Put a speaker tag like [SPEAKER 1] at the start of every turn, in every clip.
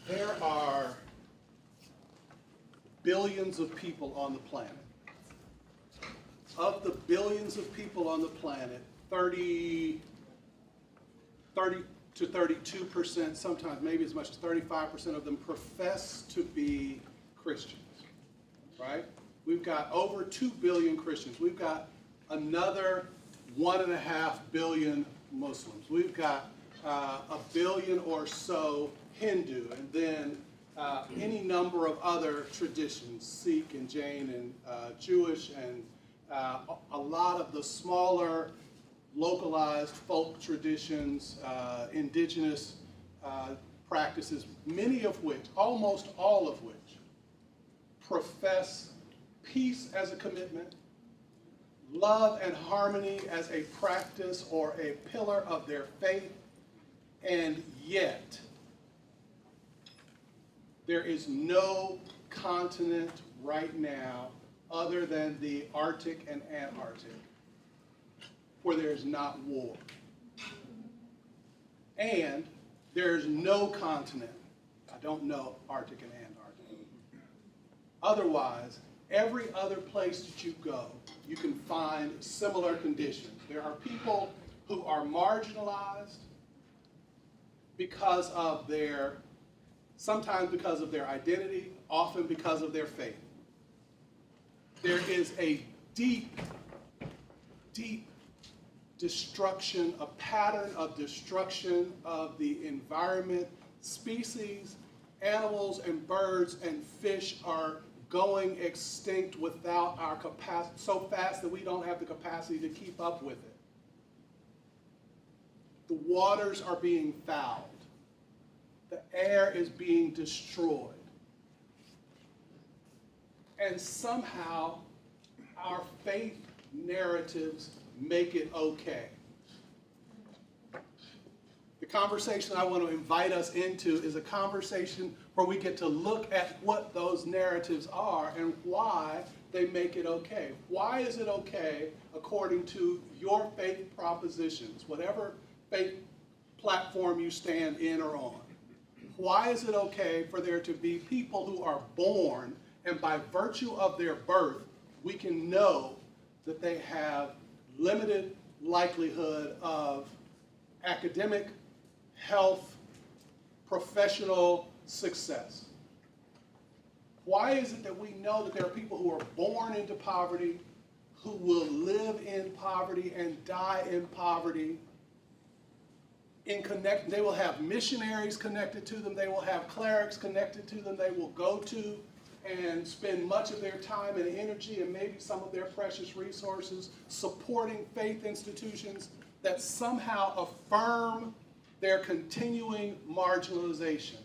[SPEAKER 1] There are billions of people on the planet. Of the billions of people on the planet, 30 to 32%, sometimes maybe as much as 35% of them profess to be Christians, right? We've got over 2 billion Christians. We've got another 1.5 billion Muslims. We've got a billion or so Hindu, and then any number of other traditions, Sikh and Jain and Jewish, and a lot of the smaller localized folk traditions, indigenous practices, many of which, almost all of which, profess peace as a commitment, love and harmony as a practice or a pillar of their faith, and yet there is no continent right now other than the Arctic and Antarctic where there's not war. And there's no continent, I don't know Arctic and Antarctic. Otherwise, every other place that you go, you can find similar conditions. There are people who are marginalized because of sometimes because of their identity, often because of their faith. There is a deep, deep destruction, a pattern of destruction of the environment. Species, animals and birds and fish are going extinct without our capacity, so fast that we don't have the capacity to keep up with it. The waters are being fouled. The air is being destroyed. And somehow our faith narratives make it okay. The conversation I want to invite us into is a conversation where we get to look at what those narratives are and why they make it okay. Why is it okay according to your faith propositions, whatever faith platform you stand in or on? Why is it okay for there to be people who are born, and by virtue of their birth, we can know that they have limited likelihood of academic, health, professional success? Why is it that we know that there are people who are born into poverty, who will live in poverty and die in poverty? They will have missionaries connected to them, they will have clerics connected to them, they will go to and spend much of their time and energy and maybe some of their precious resources supporting faith institutions that somehow affirm their continuing marginalization.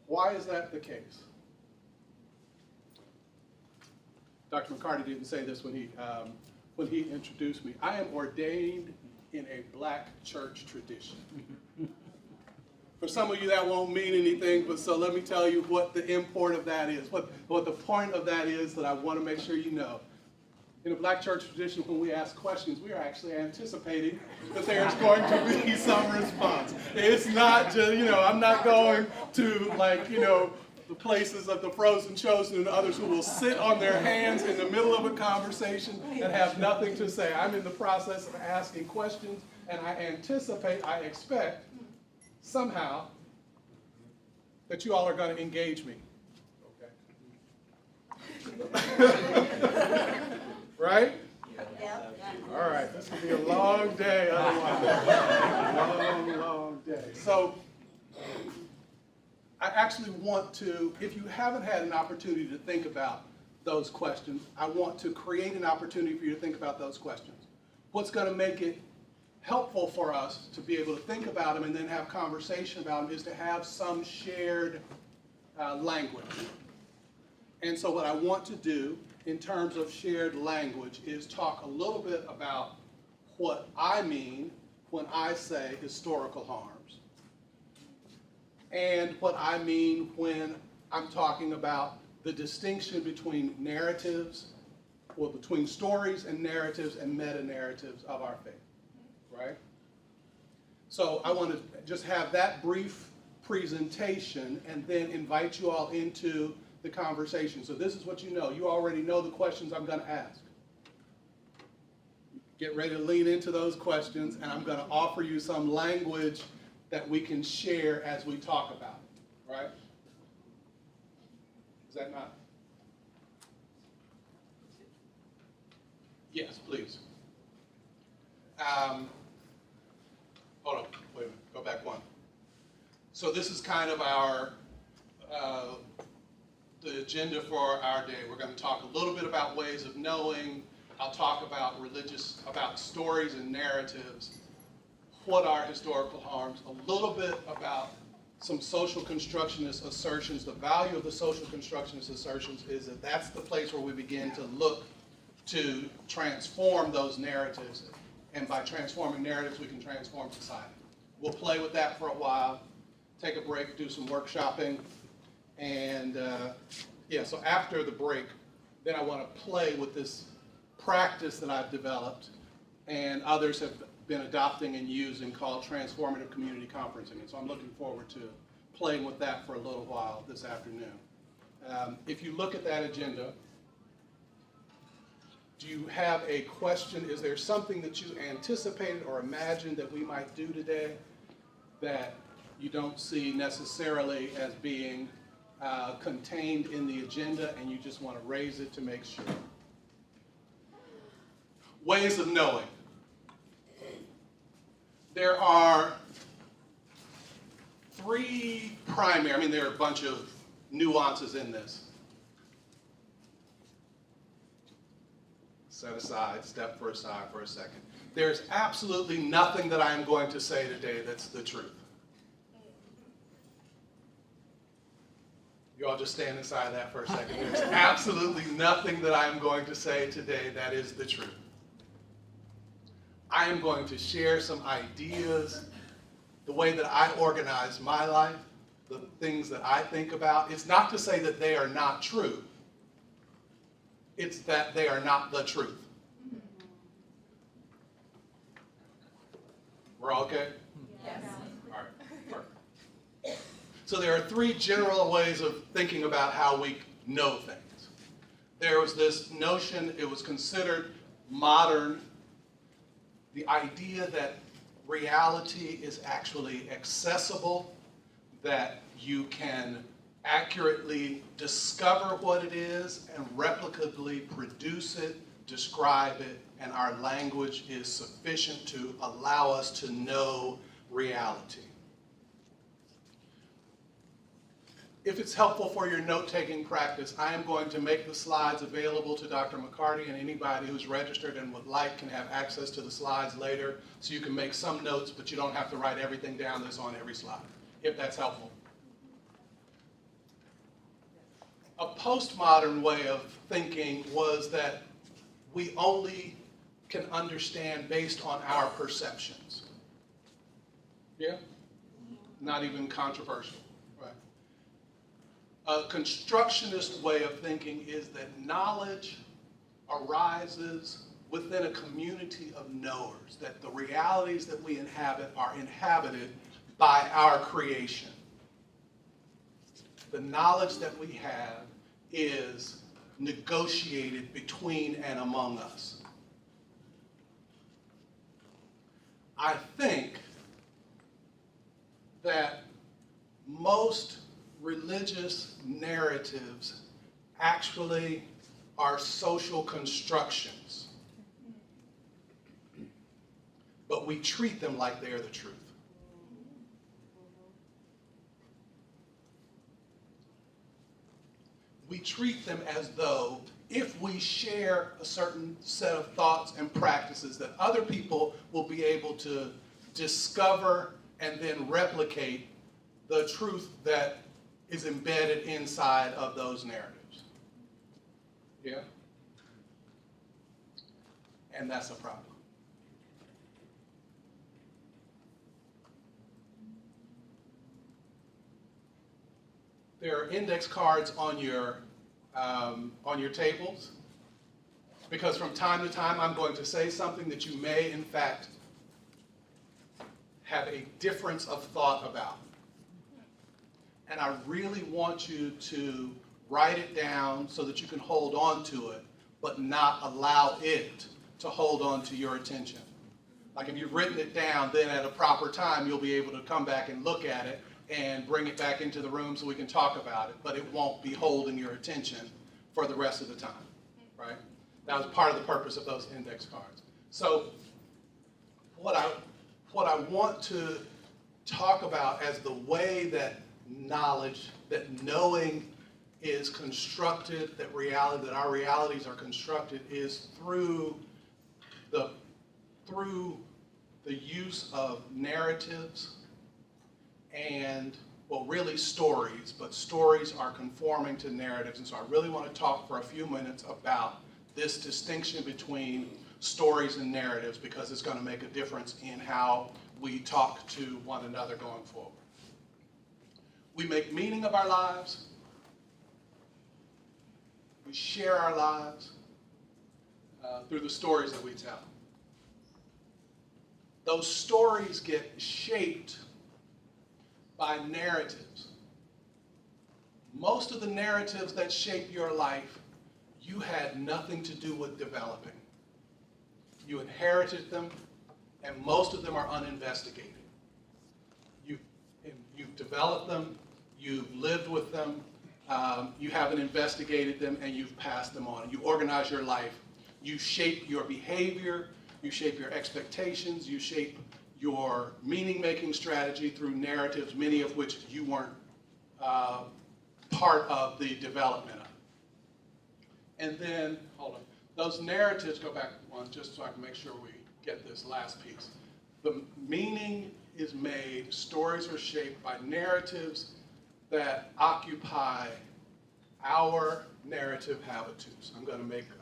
[SPEAKER 1] Why is that the case? Dr. McCarty didn't say this when he introduced me. I am ordained in a black church tradition. For some of you that won't mean anything, but so let me tell you what the import of that is, what the point of that is that I want to make sure you know. In a black church tradition, when we ask questions, we are actually anticipating that there's going to be some response. It's not just, I'm not going to the places of the frozen chosen and others who will sit on their hands in the middle of a conversation and have nothing to say. I'm in the process of asking questions, and I expect somehow that you all are going to engage me. Okay. Right?
[SPEAKER 2] Yep.
[SPEAKER 1] All right, this will be a long day otherwise. Long day. So I actually want to, if you haven't had an opportunity to think about those questions, I want to create an opportunity for you to think about those questions. What's going to make it helpful for us to be able to think about them and then have conversation about them is to have some shared language. And so what I want to do in terms of shared language is talk a little bit about what I mean when I say historical harms, and what I mean when I'm talking about the distinction between narratives, or between stories and narratives and meta-narratives of our faith, right? So I want to just have that brief presentation and then invite you all into the conversation. So this is what you know. You already know the questions I'm going to ask. Get ready to lean into those questions, and I'm going to offer you some language that we can share as we talk about it, right? Is that not? Yes, please. Hold on, wait a minute, go back one. So this is kind of our, the agenda for our day. We're going to talk a little bit about ways of knowing. I'll talk about about stories and narratives. What are historical harms? A little bit about some social constructionist assertions. The value of the social constructionist assertions is that that's the place where we begin to look to transform those narratives. And by transforming narratives, we can transform society. We'll play with that for a while, take a break, do some workshopping. And so after the break, then I want to play with this practice that I've developed and others have been adopting and using called transformative community conferencing. And so I'm looking forward to playing with that for a little while this afternoon. If you look at that agenda, do you have a question? Is there something that you anticipated or imagined that we might do today that you don't see necessarily as being contained in the agenda and you just want to raise it to make sure? Ways of knowing. There are three primary, there are a bunch of nuances in this. Set aside, step aside for a second. There's absolutely nothing that I am going to say today that's the truth. You all just stand inside of that for a second. There's absolutely nothing that I am going to say today that is the truth. I am going to share some ideas, the way that I organize my life, the things that I think about. It's not to say that they are not true. It's that they are not the truth. We're all okay?
[SPEAKER 2] Yes.
[SPEAKER 1] All right, perfect. So there are three general ways of thinking about how we know things. There was this notion, it was considered modern, the idea that reality is actually accessible, that you can accurately discover what it is and replicably produce it, describe it, and our language is sufficient to allow us to know reality. If it's helpful for your note-taking practice, I am going to make the slides available to Dr. McCarty, and anybody who's registered and would like can have access to the slides later, so you can make some notes, but you don't have to write everything down that's on every slide, if that's helpful. A postmodern way of thinking was that we only can understand based on our perceptions. Yeah? Not even controversial. A constructionist way of thinking is that knowledge arises within a community of knowers, that the realities that we inhabit are inhabited by our creation. The knowledge that we have is negotiated between and among us. I think that most religious narratives actually are social constructions, but we treat them like they are the truth. We treat them as though if we share a certain set of thoughts and practices that other people will be able to discover and then replicate the truth that is embedded inside of those narratives. Yeah? And that's a problem. There are index cards on your tables, because from time to time I'm going to say something that you may in fact have a difference of thought about. And I really want you to write it down so that you can hold on to it, but not allow it to hold on to your attention. Like if you've written it down, then at a proper time, you'll be able to come back and look at it and bring it back into the room so we can talk about it, but it won't be holding your attention for the rest of the time, right? That was part of the purpose of those index cards. So what I want to talk about as the way that knowledge, that knowing is constructed, that our realities are constructed, is through the use of narratives and, well, really stories, but stories are conforming to narratives. And so I really want to talk for a few minutes about this distinction between stories and narratives, because it's going to make a difference in how we talk to one another going forward. We make meaning of our lives. We share our lives through the stories that we tell. Those stories get shaped by narratives. Most of the narratives that shape your life, you had nothing to do with developing. You inherited them, and most of them are uninvestigated. You've developed them, you've lived with them, you haven't investigated them, and you've passed them on. You organize your life. You shape your behavior, you shape your expectations, you shape your meaning-making strategy through narratives, many of which you weren't part of the development of. And then, hold on, those narratives, go back one just so I can make sure we get this last piece. The meaning is made, stories are shaped by narratives that occupy our narrative habitus.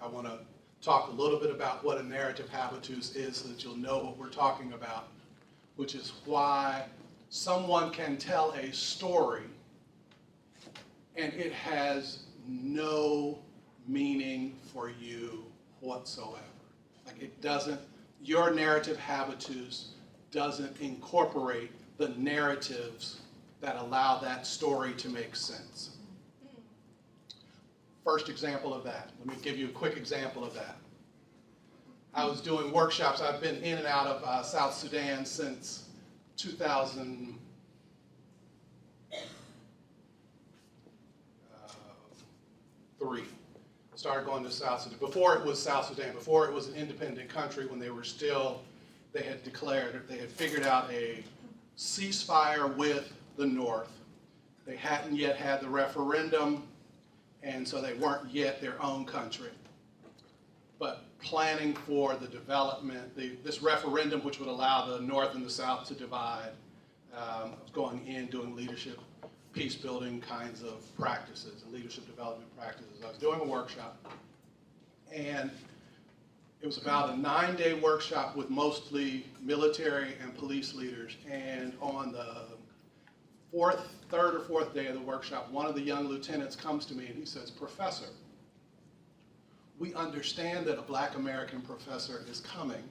[SPEAKER 1] I want to talk a little bit about what a narrative habitus is so that you'll know what we're talking about, which is why someone can tell a story and it has no meaning for you whatsoever. Like it doesn't, your narrative habitus doesn't incorporate the narratives that allow that story to make sense. First example of that. Let me give you a quick example of that. I was doing workshops. I've been in and out of South Sudan since 2003. Started going to South Sudan. Before it was South Sudan, before it was an independent country, when they had declared, they had figured out a ceasefire with the North. They hadn't yet had the referendum, and so they weren't yet their own country. But planning for the development, this referendum, which would allow the North and the South to divide, I was going in doing leadership, peace building kinds of practices and leadership development practices. I was doing a workshop, and it was about a 9-day workshop with mostly military and police leaders. And on the third or fourth day of the workshop, one of the young lieutenants comes to me and he says, "Professor, we understand that a Black American professor is coming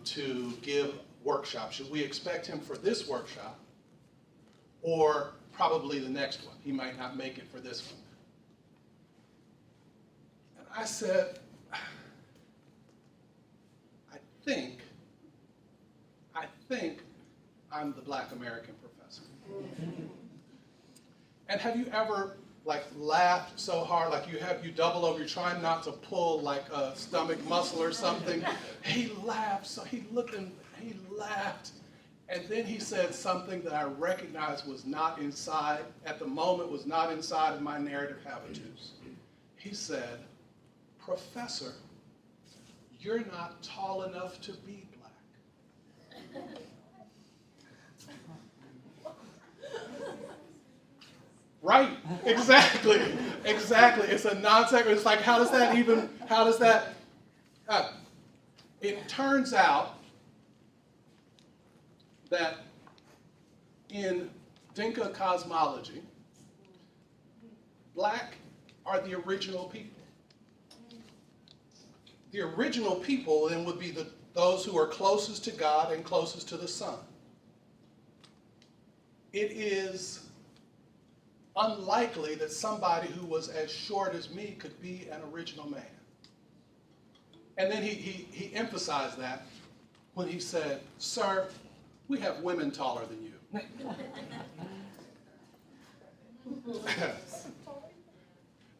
[SPEAKER 1] to give workshops. Should we expect him for this workshop or probably the next one? He might not make it for this one." And I said, I think I'm the Black American professor. And have you ever laughed so hard, you double over, you're trying not to pull like a stomach muscle or something? He laughed, so he looked and he laughed. And then he said something that I recognized was not inside, at the moment was not inside of my narrative habitus. He said, "Professor, you're not tall enough to be Black." Right, exactly. It's a non-sequitur. It's like, how does that, it turns out that in Dinka cosmology, Black are the original people. The original people then would be those who are closest to God and closest to the Son. It is unlikely that somebody who was as short as me could be an original man. And then he emphasized that when he said, "Sir, we have women taller than you."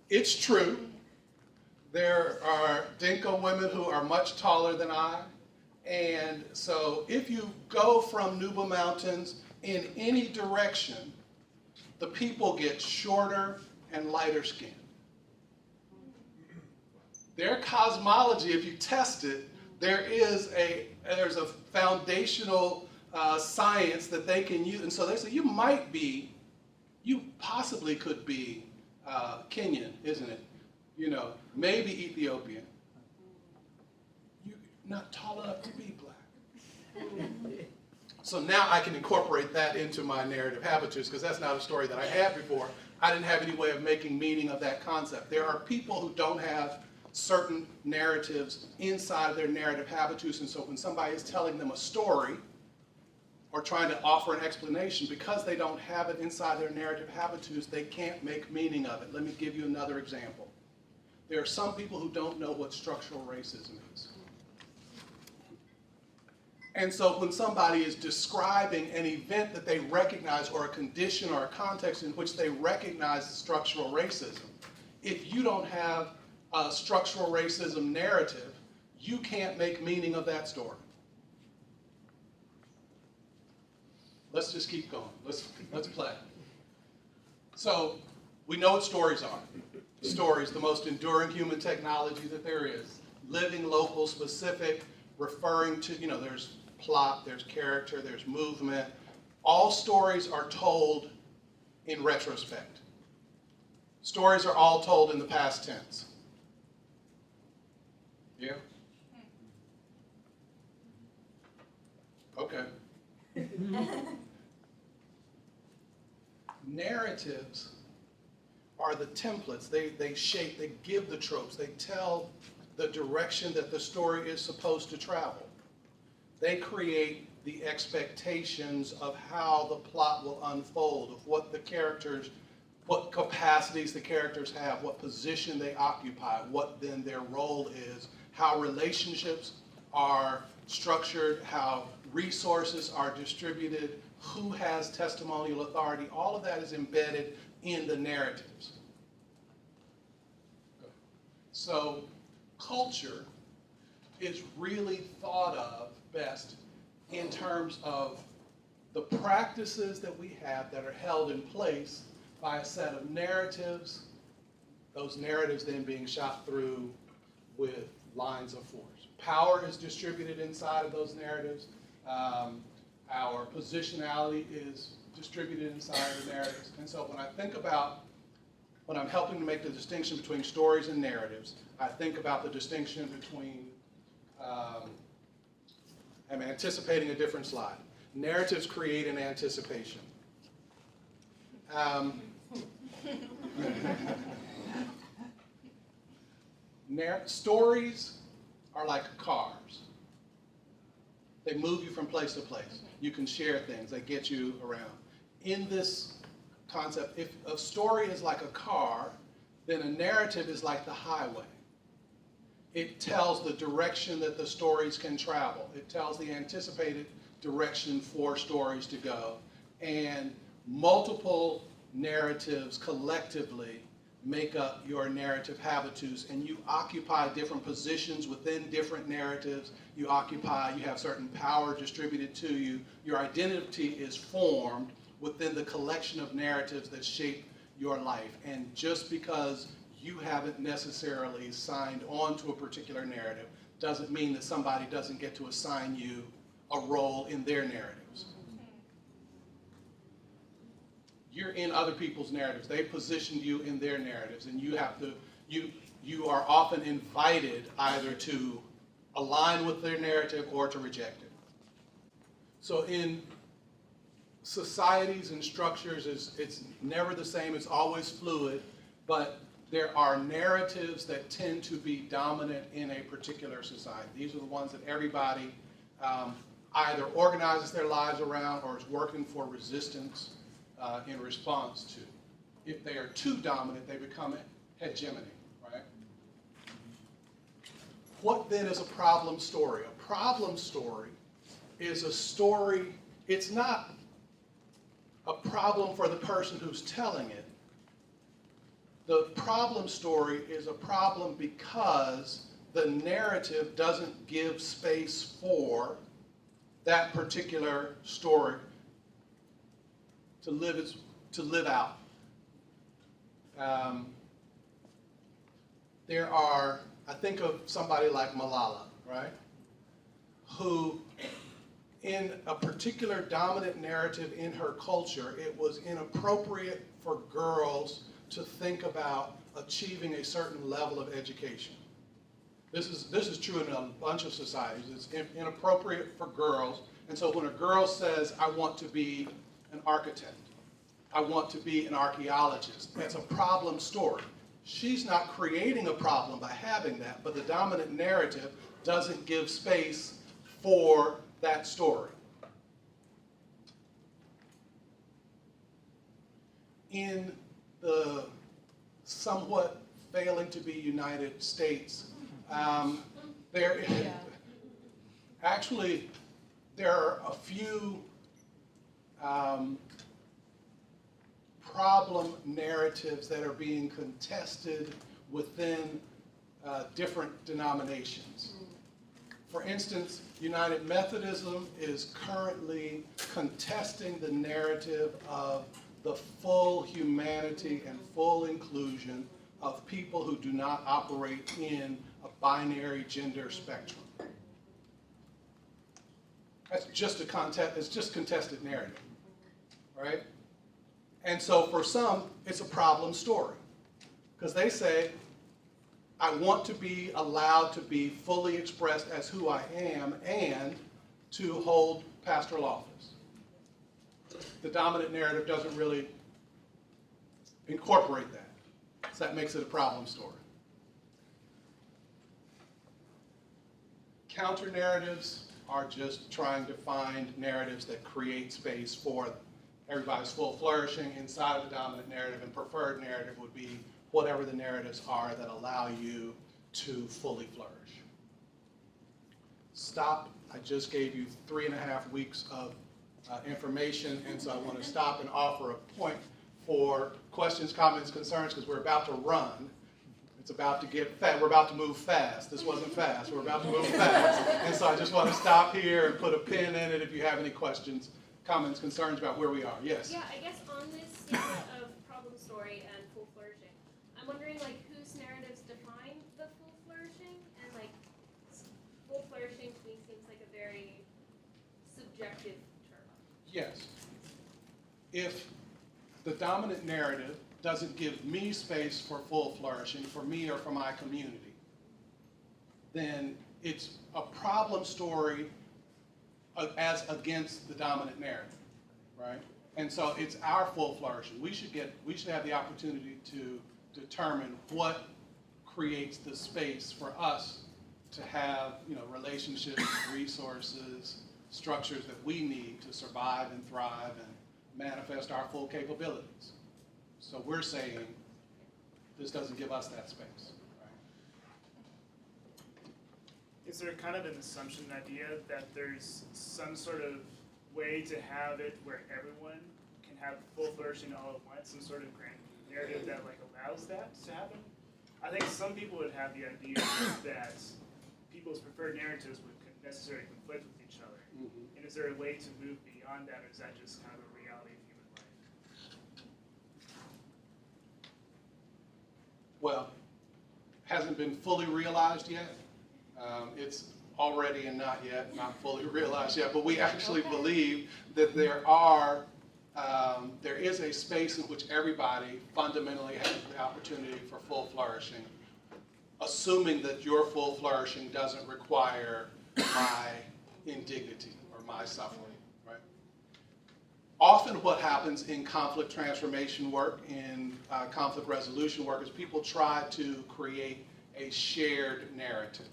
[SPEAKER 1] It's true. There are Dinka women who are much taller than I. And so if you go from Nuba Mountains in any direction, the people get shorter and lighter skinned. Their cosmology, if you test it, there's a foundational science that they can use. And so they say, you possibly could be Kenyan, isn't it? Maybe Ethiopian. You're not tall enough to be black. So now I can incorporate that into my narrative habitus, because that's not a story that I had before. I didn't have any way of making meaning of that concept. There are people who don't have certain narratives inside their narrative habitus, and so when somebody is telling them a story or trying to offer an explanation, because they don't have it inside their narrative habitus, they can't make meaning of it. Let me give you another example. There are some people who don't know what structural racism is. And so when somebody is describing an event that they recognize, or a condition or a context in which they recognize structural racism, if you don't have a structural racism narrative, you can't make meaning of that story. Let's just keep going. Let's play. So we know what stories are. Stories, the most enduring human technology that there is. Living, local, specific, referring to, there's plot, there's character, there's movement. All stories are told in retrospect. Stories are all told in the past tense. Yeah? Okay. Narratives are the templates. They shape, they give the tropes, they tell the direction that the story is supposed to travel. They create the expectations of how the plot will unfold, of what capacities the characters have, what position they occupy, what then their role is, how relationships are structured, how resources are distributed, who has testimonial authority. All of that is embedded in the narratives. So culture is really thought of best in terms of the practices that we have that are held in place by a set of narratives, those narratives then being shot through with lines of force. Power is distributed inside of those narratives. Our positionality is distributed inside of the narratives. And so when I'm helping to make the distinction between stories and narratives, I think about the distinction between, I'm anticipating a different slide. Narratives create an anticipation. Stories are like cars. They move you from place to place. You can share things. They get you around. In this concept, if a story is like a car, then a narrative is like the highway. It tells the direction that the stories can travel. It tells the anticipated direction for stories to go. And multiple narratives collectively make up your narrative habitus, and you occupy different positions within different narratives. You have certain power distributed to you. Your identity is formed within the collection of narratives that shape your life. And just because you haven't necessarily signed on to a particular narrative doesn't mean that somebody doesn't get to assign you a role in their narratives. You're in other people's narratives. They positioned you in their narratives, and you are often invited either to align with their narrative or to reject it. So in societies and structures, it's never the same, it's always fluid, but there are narratives that tend to be dominant in a particular society. These are the ones that everybody either organizes their lives around or is working for resistance in response to. If they are too dominant, they become hegemony, right? What then is a problem story? A problem story is a story, it's not a problem for the person who's telling it. The problem story is a problem because the narrative doesn't give space for that particular story to live out. There are, I think of somebody like Malala, right? Who, in a particular dominant narrative in her culture, it was inappropriate for girls to think about achieving a certain level of education. This is true in a bunch of societies. It's inappropriate for girls. And so when a girl says, I want to be an architect, I want to be an archaeologist, that's a problem story. She's not creating a problem by having that, but the dominant narrative doesn't give space for that story. In the somewhat failing to be United States, there are a few problem narratives that are being contested within different denominations. For instance, United Methodism is currently contesting the narrative of the full humanity and full inclusion of people who do not operate in a binary gender spectrum. That's just it's just contested narrative, right? And so for some, it's a problem story, because they say, I want to be allowed to be fully expressed as who I am and to hold pastoral office. The dominant narrative doesn't really incorporate that, so that makes it a problem story. Counter narratives are just trying to find narratives that create space for everybody's full flourishing inside of the dominant narrative, and preferred narrative would be whatever the narratives are that allow you to fully flourish. Stop. I just gave you 3.5 weeks of information, and so I want to stop and offer a point for questions, comments, concerns, because we're about to run. It's about to get fast. We're about to move fast. This wasn't fast. We're about to move fast. And so I just want to stop here and put a pin in it if you have any questions, comments, concerns about where we are. Yes?
[SPEAKER 2] Yeah, I guess on this statement of problem story and full flourishing, I'm wondering, like, whose narratives define the full flourishing? And, like, full flourishing to me seems like a very subjective term.
[SPEAKER 1] Yes. If the dominant narrative doesn't give me space for full flourishing, for me or for my community, then it's a problem story as against the dominant narrative, right? And so it's our full flourishing. We should have the opportunity to determine what creates the space for us to have, relationships, resources, structures that we need to survive and thrive and manifest our full capabilities. So we're saying this doesn't give us that space. Right?
[SPEAKER 3] Is there kind of an assumption, idea that there's some sort of way to have it where everyone can have full flourishing all at once, some sort of grand narrative that allows that to happen? I think some people would have the idea that people's preferred narratives would necessarily conflict with each other. Mm-hmm. And is there a way to move beyond that, or is that just kind of a reality of human life?
[SPEAKER 1] Well, hasn't been fully realized yet. It's already and not yet, not fully realized yet, but we actually believe that there is a space in which everybody fundamentally has the opportunity for full flourishing, assuming that your full flourishing doesn't require my indignity or my suffering, right? often what happens in conflict transformation work, in conflict resolution work, is people try to create a shared narrative.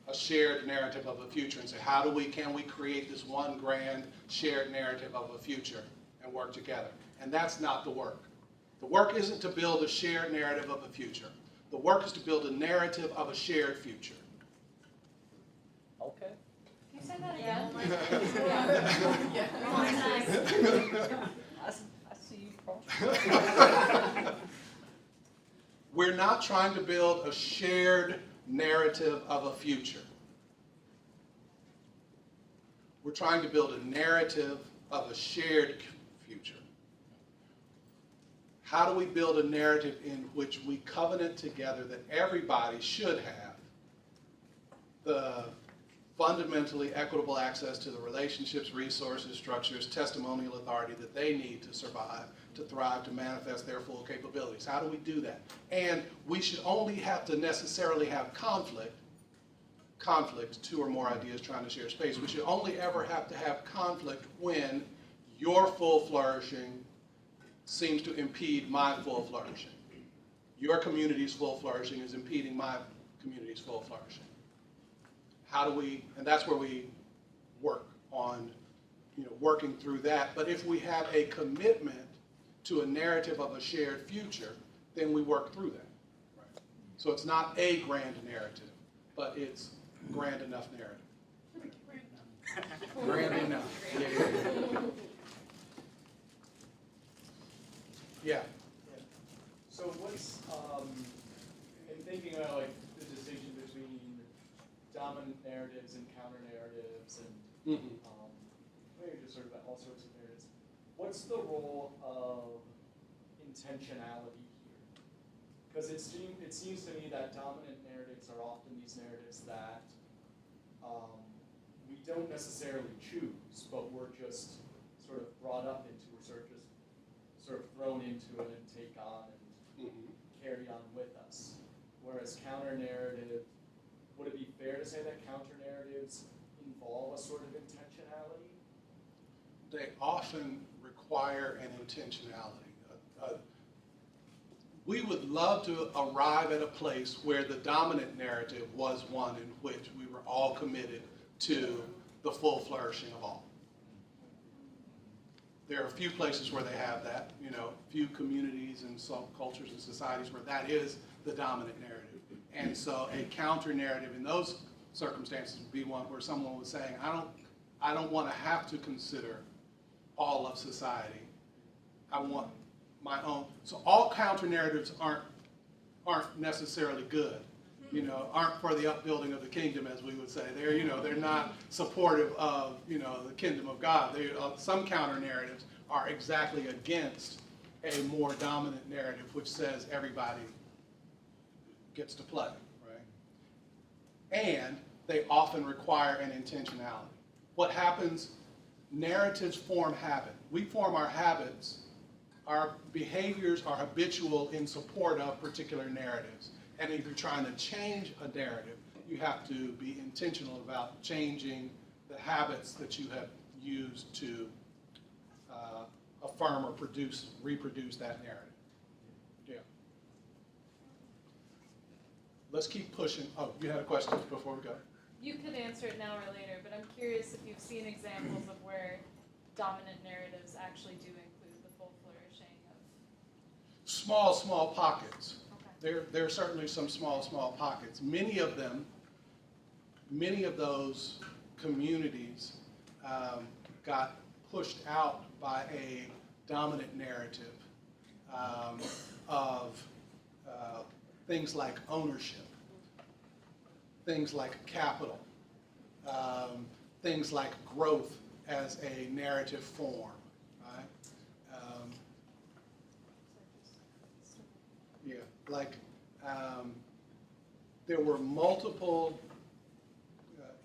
[SPEAKER 1] A shared narrative of a future, and say, can we create this one grand shared narrative of a future and work together? And that's not the work. The work isn't to build a shared narrative of a future. The work is to build a narrative of a shared future.
[SPEAKER 4] Okay.
[SPEAKER 2] Can you say that again?
[SPEAKER 4] I see you.
[SPEAKER 1] We're not trying to build a shared narrative of a future. We're trying to build a narrative of a shared future. How do we build a narrative in which we covenant together that everybody should have the fundamentally equitable access to the relationships, resources, structures, testimonial authority that they need to survive, to thrive, to manifest their full capabilities? How do we do that? And we should only have to necessarily have conflict, two or more ideas trying to share space. We should only ever have to have conflict when your full flourishing seems to impede my full flourishing. Your community's full flourishing is impeding my community's full flourishing. How do we, and that's where we work on, working through that. But if we have a commitment to a narrative of a shared future, then we work through that. Right? So it's not a grand narrative, but it's grand enough narrative. Grand enough. Yeah.
[SPEAKER 5] So what's, in thinking about like the distinction between dominant narratives and counter narratives and maybe just sort of all sorts of narratives, what's the role of intentionality here? Because it seems to me that dominant narratives are often these narratives that we don't necessarily choose, but we're just sort of brought up into, we're sort of thrown into it and take on and carry on with us. Whereas counter-narrative, would it be fair to say that counter-narratives involve a sort of intentionality?
[SPEAKER 1] They often require an intentionality. We would love to arrive at a place where the dominant narrative was one in which we were all committed to the full flourishing of all. There are a few places where they have that, few communities and some cultures and societies where that is the dominant narrative. And so a counter narrative in those circumstances would be one where someone was saying, I don't want to have to consider all of society. I want my own. So all counter narratives aren't necessarily good. Aren't for the upbuilding of the kingdom, as we would say. They're not supportive of, the kingdom of God. Some counter narratives are exactly against a more dominant narrative, which says everybody gets to play, right? And they often require an intentionality. What happens? Narratives form habit. We form our habits. Our behaviors are habitual in support of particular narratives. And if you're trying to change a narrative, you have to be intentional about changing the habits that you have used to affirm or reproduce that narrative. Yeah. Let's keep pushing. Oh, you had a question before we go?
[SPEAKER 6] You could answer it now or later, but I'm curious if you've seen examples of where dominant narratives actually do include the full flourishing of...
[SPEAKER 1] Small pockets.
[SPEAKER 6] Okay.
[SPEAKER 1] There are certainly some small pockets. Many of those communities got pushed out by a dominant narrative of things like ownership, things like capital, things like growth as a narrative form. There were multiple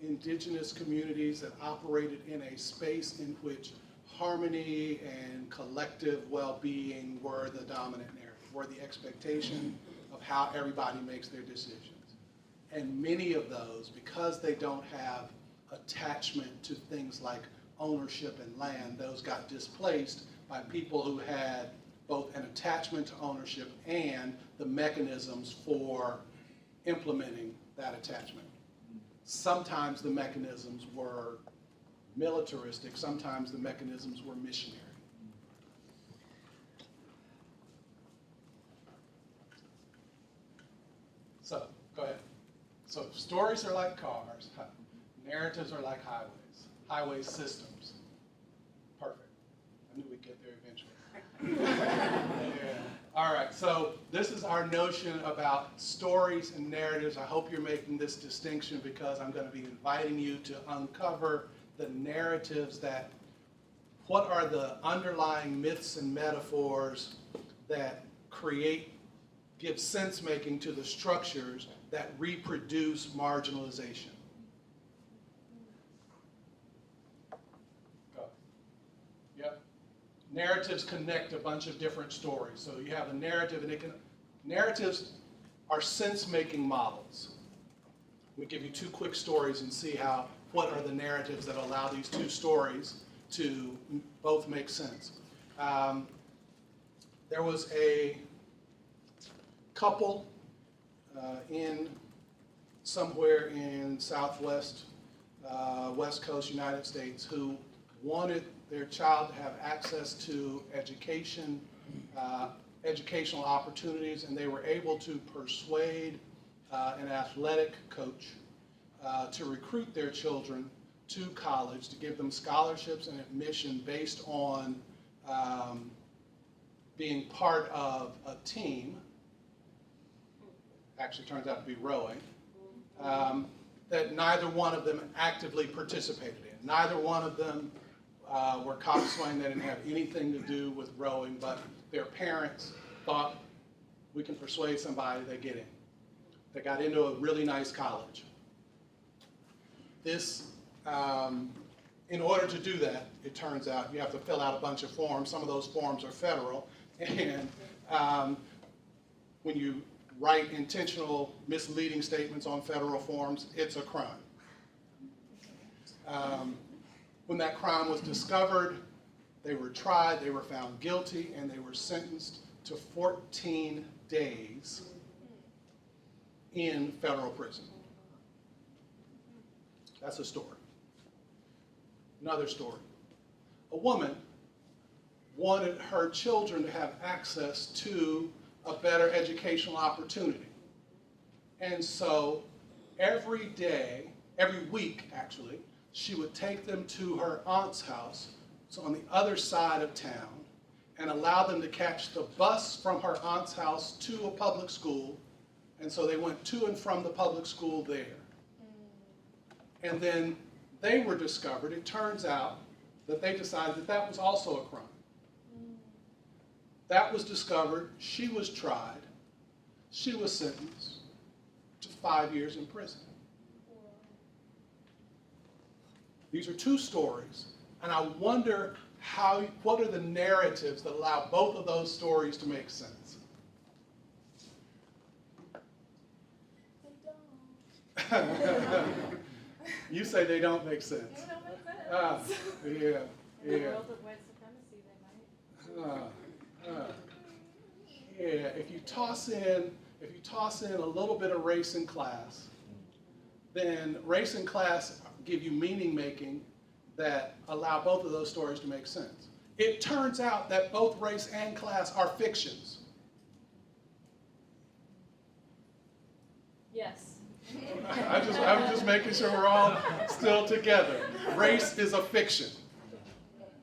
[SPEAKER 1] indigenous communities that operated in a space in which harmony and collective well-being were the dominant narrative, were the expectation of how everybody makes their decisions. And many of those, because they don't have attachment to things like ownership in land. Those got displaced by people who had both an attachment to ownership and the mechanisms for implementing that attachment. Sometimes the mechanisms were militaristic, sometimes the mechanisms were missionary. So, go ahead. So stories are like cars, narratives are like highways, highway systems. Perfect. I knew we'd get there eventually. Yeah. All right, so this is our notion about stories and narratives. I hope you're making this distinction because I'm going to be inviting you to uncover the narratives that, what are the underlying myths and metaphors that give sense making to the structures that reproduce marginalization. Go. Yep. Narratives connect a bunch of different stories. So you have a narrative, and narratives are sense-making models. We give you two quick stories and see what are the narratives that allow these two stories to both make sense. There was a couple in somewhere in Southwest, West Coast United States who wanted their child to have access to education, educational opportunities, and they were able to persuade an athletic coach to recruit their children to college, to give them scholarships and admission based on being part of a team. Actually turns out to be rowing, that neither one of them actively participated in. Neither one of them were coxswain. They didn't have anything to do with rowing, but their parents thought, we can persuade somebody, they get in. They got into a really nice college. This, in order to do that, it turns out you have to fill out a bunch of forms. Some of those forms are federal, and when you write intentional misleading statements on federal forms, it's a crime. When that crime was discovered, they were tried, they were found guilty, and they were sentenced to 14 days in federal prison. That's a story. Another story. A woman wanted her children to have access to a better educational opportunity. And so every day, every week actually, she would take them to her aunt's house, so on the other side of town, and allow them to catch the bus from her aunt's house to a public school. And so they went to and from the public school there. And then they were discovered. It turns out that they decided that that was also a crime. That was discovered, she was tried, she was sentenced to 5 years in prison. These are two stories, and I wonder what are the narratives that allow both of those stories to make sense?
[SPEAKER 6] They don't.
[SPEAKER 1] You say they don't make sense.
[SPEAKER 6] They don't make sense.
[SPEAKER 1] Yeah.
[SPEAKER 6] In the world of white supremacy, they might.
[SPEAKER 1] Yeah, if you toss in a little bit of race and class, then race and class give you meaning making that allow both of those stories to make sense. It turns out that both race and class are fictions.
[SPEAKER 6] Yes.
[SPEAKER 1] I was just making sure we're all still together. Race is a fiction.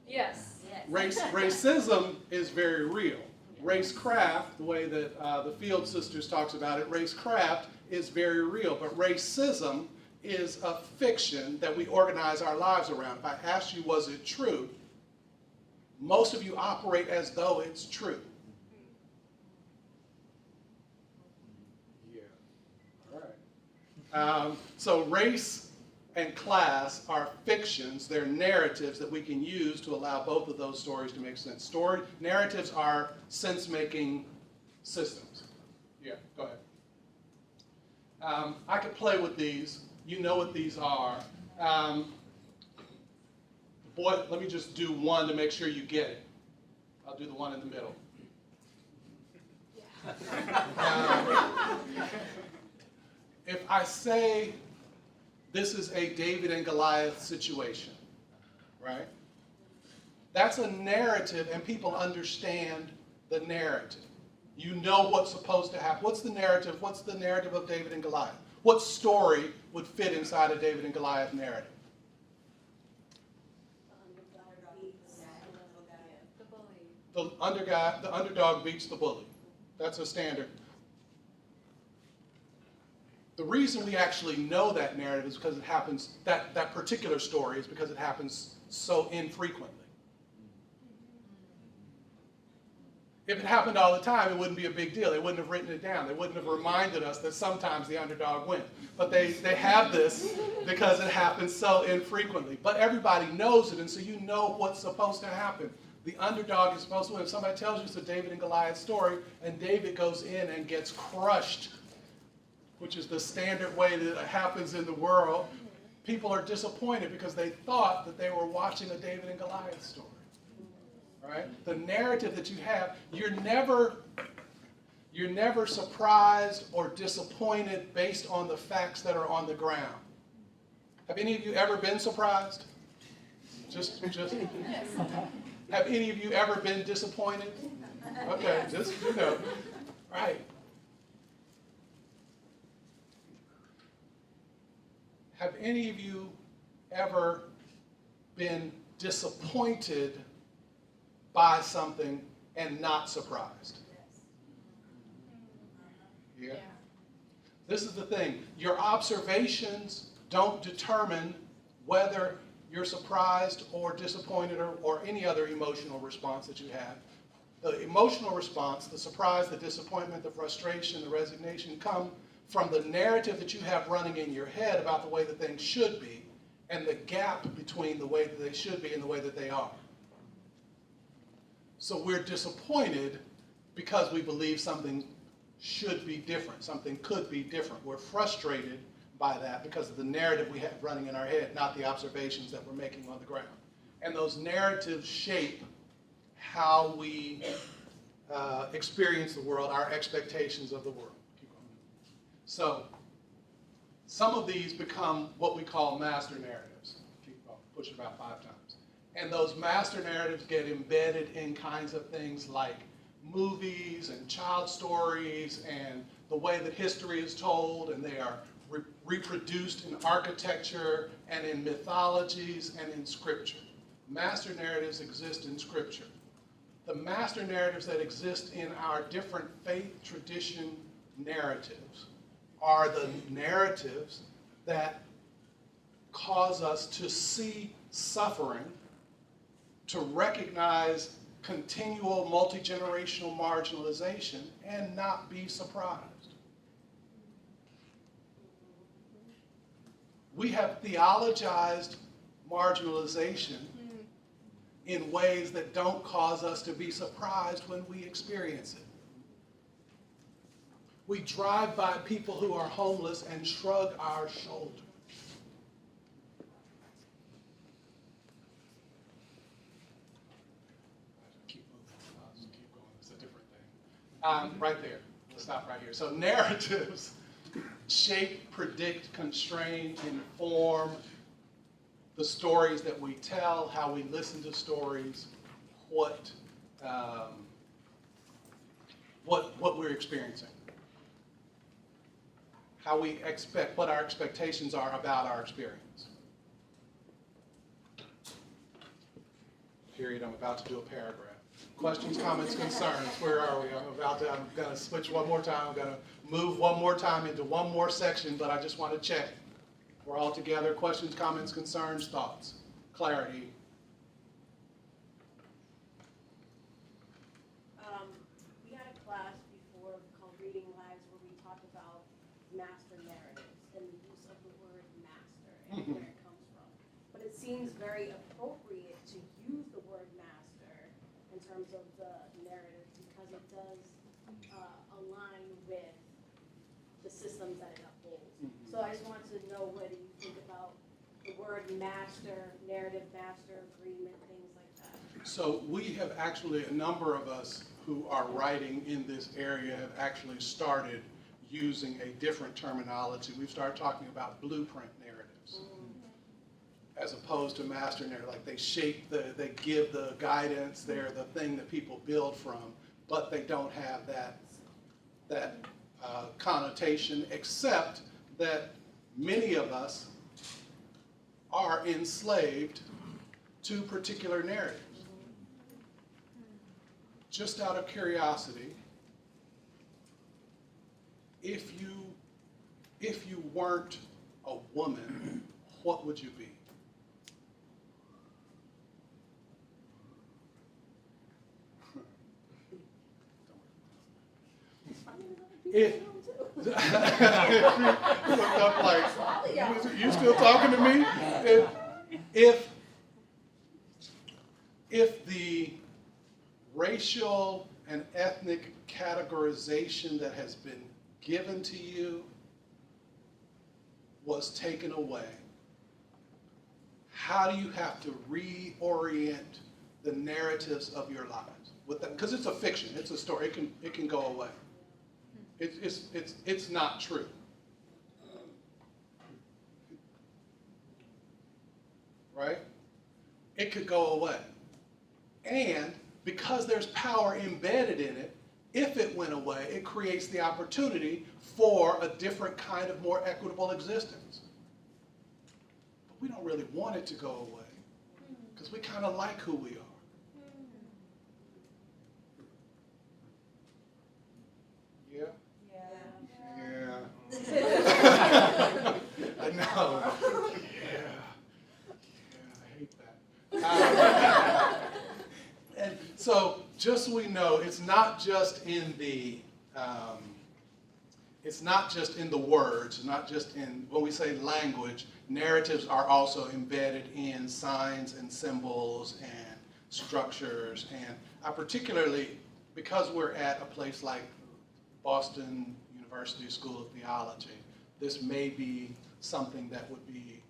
[SPEAKER 6] Yes.
[SPEAKER 1] Racism is very real. Racecraft, the way that the Field Sisters talks about it, racecraft is very real. But racism is a fiction that we organize our lives around. If I asked you, was it true? Most of you operate as though it's true. Yeah. All right. So race and class are fictions. They're narratives that we can use to allow both of those stories to make sense. Narratives are sense-making systems. Yeah, go ahead. I could play with these. You know what these are. The Boy, let me just do one to make sure you get it. I'll do the one in the middle. If I say this is a David and Goliath situation, right? That's a narrative, and people understand the narrative. You know what's supposed to happen. What's the narrative? What's the narrative of David and Goliath? What story would fit inside a David and Goliath narrative? The underdog beats the bully. That's a standard. The reason we actually know that narrative is because it happens, that particular story is because it happens so infrequently. If it happened all the time, it wouldn't be a big deal. They wouldn't have written it down. They wouldn't have reminded us that sometimes the underdog wins. But they have this because it happens so infrequently. But everybody knows it, and so you know what's supposed to happen. The underdog is supposed to win. If somebody tells you it's a David and Goliath story, and David goes in and gets crushed, which is the standard way that it happens in the world, people are disappointed because they thought that they were watching a David and Goliath story. Right? The narrative that you have, you're never surprised or disappointed based on the facts that are on the ground. Have any of you ever been surprised? Just have any of you ever been disappointed? Okay, just, right. Have any of you ever been disappointed by something and not surprised? Yeah. This is the thing. Your observations don't determine whether you're surprised or disappointed or any other emotional response that you have. The emotional response, the surprise, the disappointment, the frustration, the resignation come from the narrative that you have running in your head about the way that things should be and the gap between the way that they should be and the way that they are. So we're disappointed because we believe something should be different, something could be different. We're frustrated by that because of the narrative we have running in our head, not the observations that we're making on the ground. And those narratives shape how we experience the world, our expectations of the world. So some of these become what we call master narratives. Keep going, push it about 5 times. And those master narratives get embedded in kinds of things like movies and child stories and the way that history is told, and they are reproduced in architecture and in mythologies and in scripture. Master narratives exist in scripture. The master narratives that exist in our different faith tradition narratives are the narratives that cause us to see suffering, to recognize continual multi-generational marginalization, and not be surprised. We have theologized marginalization in ways that don't cause us to be surprised when we experience it. We drive by people who are homeless and shrug our shoulders. Keep moving. I'll just keep going. It's a different thing. Right there. Let's stop right here. So narratives shape, predict, constrain, inform the stories that we tell, how we listen to stories, what we're experiencing, how we expect, what our expectations are about our experience. Period. I'm about to do a paragraph. Questions, comments, concerns. Where are we? I'm going to switch one more time. I'm going to move one more time into one more section, but I just want to check. We're all together. Questions, comments, concerns, thoughts, clarity.
[SPEAKER 7] We had a class before called Reading Lives where we talked about master narratives and the use of the word master and where it comes from. But it seems very appropriate to use the word master in terms of the narrative because it does align with the systems that it upholds. So I just wanted to know what do you think about the word master, narrative master agreement, things like that?
[SPEAKER 1] So we have actually, a number of us who are writing in this area have actually started using a different terminology. We've started talking about blueprint narratives as opposed to master narrative. Like they give the guidance, they're the thing that people build from, but they don't have that connotation, except that many of us are enslaved to particular narratives. Just out of curiosity, if you weren't a woman, what would you be? If looked up like, you still talking to me? If the racial and ethnic categorization that has been given to you was taken away, how do you have to reorient the narratives of your lives with that? Because it's a fiction, it's a story. It can go away. It's not true. Right? It could go away. And because there's power embedded in it, if it went away, it creates the opportunity for a different kind of more equitable existence. But we don't really want it to go away because we kind of like who we are. Yeah? Yeah. I know. Yeah. I hate that. And so, just so we know, it's not just in the words, it's not just in when we say language. Narratives are also embedded in signs and symbols and structures. And I particularly, because we're at a place like Boston University School of Theology, this may be something that would be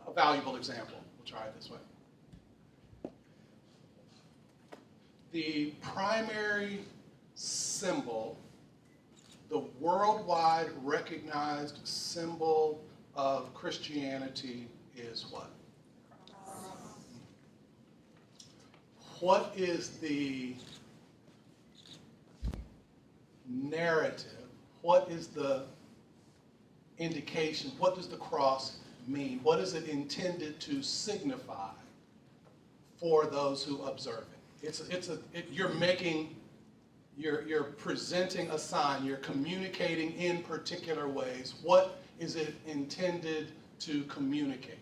[SPEAKER 1] a valuable example. We'll try it this way. The primary symbol, the worldwide recognized symbol of Christianity is what? What is the narrative? What is the indication? What does the cross mean? What is it intended to signify for those who observe it? You're presenting a sign. You're communicating in particular ways. What is it intended to communicate?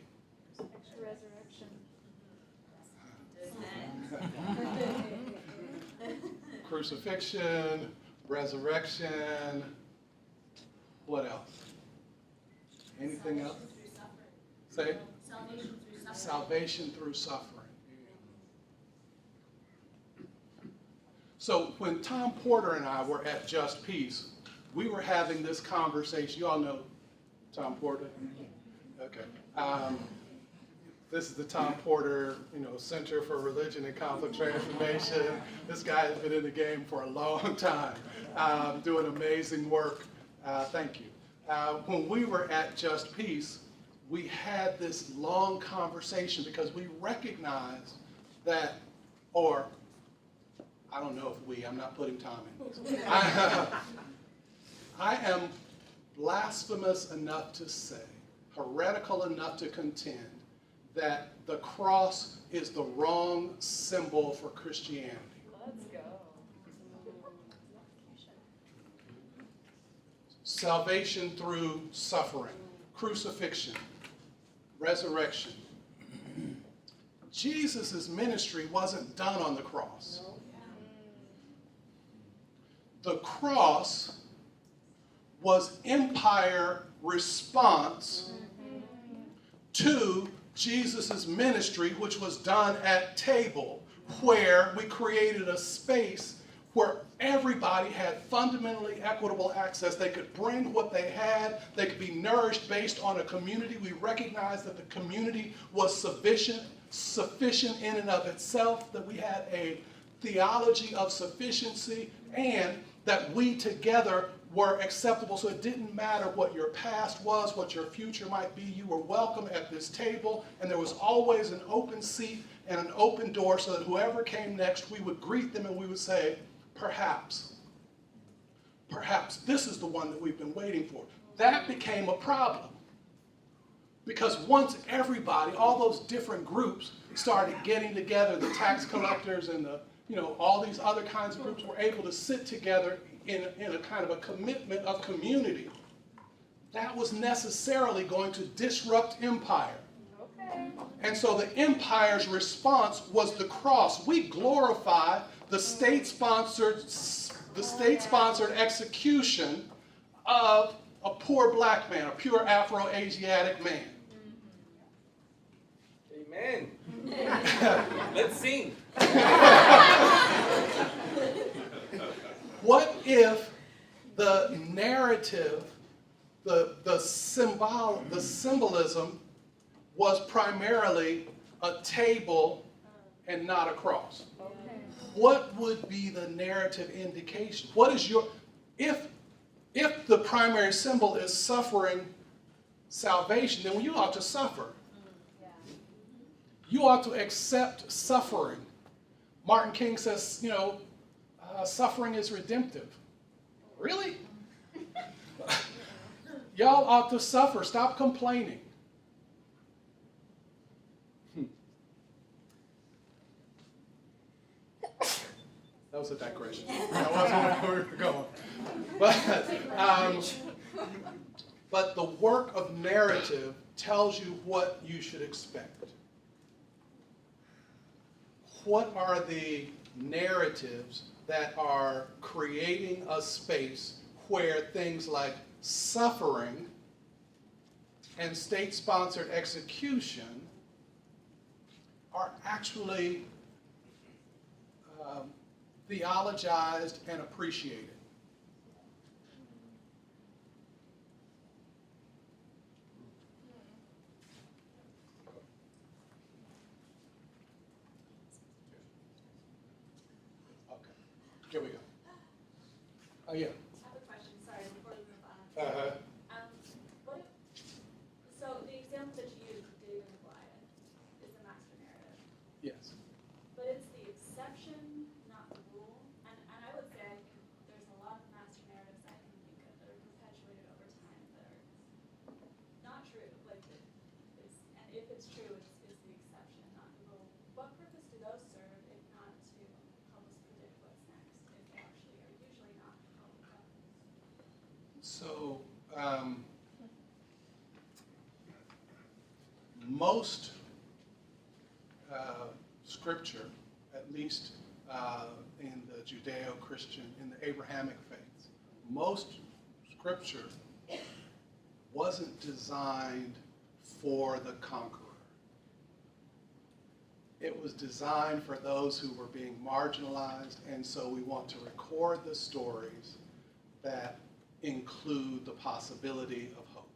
[SPEAKER 1] Crucifixion, resurrection. What else? Anything else? Say it. Salvation through suffering. So when Tom Porter and I were at Just Peace, we were having this conversation. You all know Tom Porter? Okay. This is the Tom Porter, Center for Religion and Conflict Transformation. This guy has been in the game for a long time, doing amazing work. Thank you. When we were at Just Peace, we had this long conversation because we recognized that, or I don't know if I'm not putting Tom in this. I am blasphemous enough to say, heretical enough to contend, that the cross is the wrong symbol for Christianity.
[SPEAKER 6] Let's go.
[SPEAKER 1] Salvation through suffering, crucifixion, resurrection. Jesus' ministry wasn't done on the cross. The cross was empire response to Jesus' ministry, which was done at table, where we created a space where everybody had fundamentally equitable access. They could bring what they had. They could be nourished based on a community. We recognized that the community was sufficient in and of itself, that we had a theology of sufficiency, and that we together were acceptable. So it didn't matter what your past was, what your future might be. You were welcome at this table, and there was always an open seat and an open door so that whoever came next, we would greet them and we would say, perhaps this is the one that we've been waiting for. That became a problem. Because once everybody, all those different groups started getting together, the tax collectors and all these other kinds of groups were able to sit together in a kind of a commitment of community, that was necessarily going to disrupt empire.
[SPEAKER 6] Okay.
[SPEAKER 1] And so the empire's response was the cross. We glorify the state-sponsored execution of a poor black man, a pure Afro-Asiatic man.
[SPEAKER 8] Amen. Let's sing.
[SPEAKER 1] What if the narrative, the symbolism was primarily a table and not a cross?
[SPEAKER 6] Okay.
[SPEAKER 1] What would be the narrative indication? What is if the primary symbol is suffering salvation, then you ought to suffer.
[SPEAKER 6] Yeah.
[SPEAKER 1] You ought to accept suffering. Martin King says, suffering is redemptive. Really? Y'all ought to suffer. Stop complaining. That was a digression. That wasn't where we were going. But the work of narrative tells you what you should expect. What are the narratives that are creating a space where things like suffering and state-sponsored execution are actually theologized and appreciated? Okay, here we go. Oh, yeah.
[SPEAKER 9] I have a question, sorry, before we move on.
[SPEAKER 1] Uh-huh.
[SPEAKER 9] What if, so the example that you used, David and Goliath, is the master narrative,
[SPEAKER 1] Yes.
[SPEAKER 9] but it's the exception, not the rule. And I would say I think there's a lot of master narratives I can think of that are perpetuated over time that are not true. Like and if it's true, it's the exception, not the rule. What purpose do those serve if not to help us predict what's next? If they actually are usually not helpful.
[SPEAKER 1] So, most scripture, at least in the Judeo-Christian, in the Abrahamic faiths, most scripture wasn't designed for the conqueror. It was designed for those who were being marginalized, and so we want to record the stories that include the possibility of hope,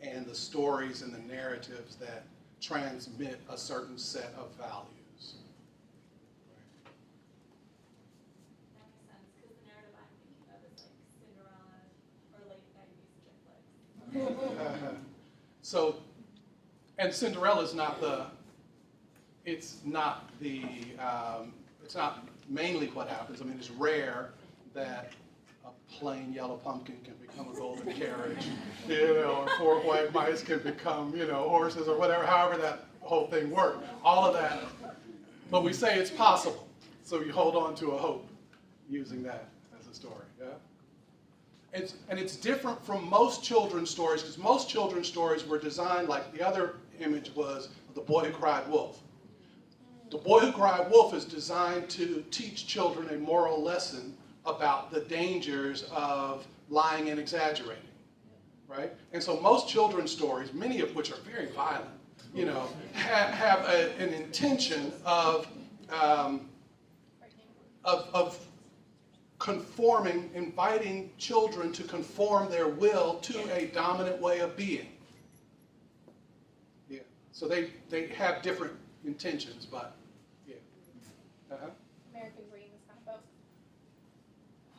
[SPEAKER 1] and the stories and the narratives that transmit a certain set of values.
[SPEAKER 9] That makes sense, because the narrative I'm thinking of is like Cinderella or late 90s chick flicks.
[SPEAKER 1] So, and Cinderella's not it's not mainly what happens. I mean, it's rare that a plain yellow pumpkin can become a golden carriage, or 4 white mice can become, horses or whatever, however that whole thing worked. All of that. But we say it's possible. So you hold on to a hope using that as a story, yeah? It's different from most children's stories, because most children's stories were designed like the other image was The Boy Who Cried Wolf. The Boy Who Cried Wolf is designed to teach children a moral lesson about the dangers of lying and exaggerating, right? And so most children's stories, many of which are very violent, have an intention of of conforming, inviting children to conform their will to a dominant way of being. Yeah. So they have different intentions, but yeah. Uh-huh.
[SPEAKER 6] American dream is kind of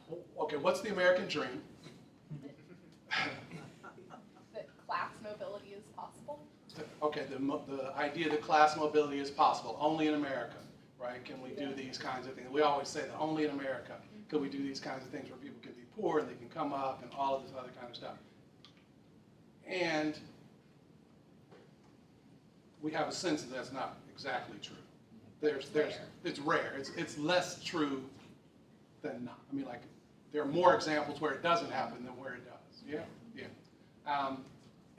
[SPEAKER 6] both.
[SPEAKER 1] Okay, what's the American dream?
[SPEAKER 6] That class mobility is possible.
[SPEAKER 1] Okay, the idea that class mobility is possible only in America, right? Can we do these kinds of things? We always say that only in America can we do these kinds of things where people can be poor and they can come up and all of this other kind of stuff. And we have a sense that that's not exactly true. It's rare. It's less true than not. I mean, like, there are more examples where it doesn't happen than where it does. Yeah, yeah.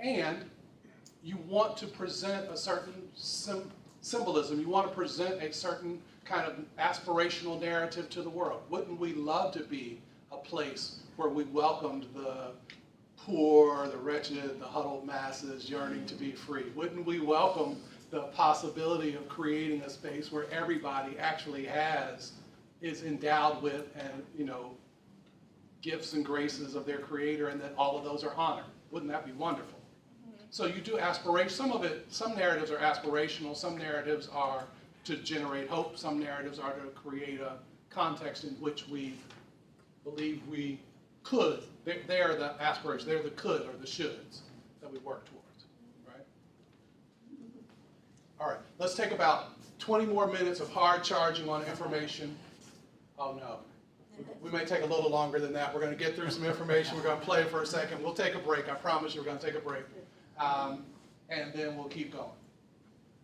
[SPEAKER 1] And you want to present a certain symbolism. You want to present a certain kind of aspirational narrative to the world. Wouldn't we love to be a place where we welcomed the poor, the wretched, the huddled masses yearning to be free? Wouldn't we welcome the possibility of creating a space where everybody actually is endowed with, and gifts and graces of their creator, and that all of those are honored? Wouldn't that be wonderful? So you do aspiration. Some narratives are aspirational, some narratives are to generate hope, some narratives are to create a context in which we believe we could. They are the aspirations, they're the could or the shoulds that we work towards, right? All right, let's take about 20 more minutes of hard charging on information. Oh no, we may take a little longer than that. We're going to get through some information. We're going to play for a second. We'll take a break. I promise you we're going to take a break. And then we'll keep going.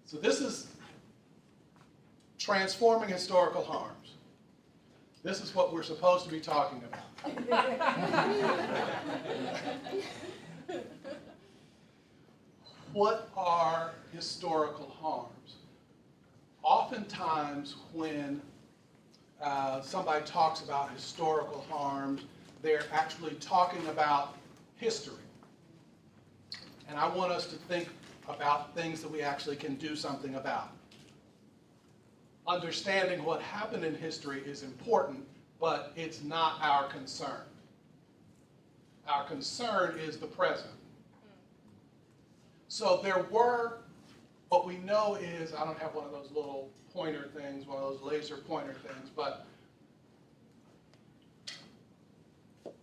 [SPEAKER 1] So this is transforming historical harms. This is what we're supposed to be talking about. What are historical harms? Oftentimes when somebody talks about historical harms, they're actually talking about history. And I want us to think about things that we actually can do something about. Understanding what happened in history is important, but it's not our concern. Our concern is the present. So what we know is, I don't have one of those little pointer things, one of those laser pointer things, but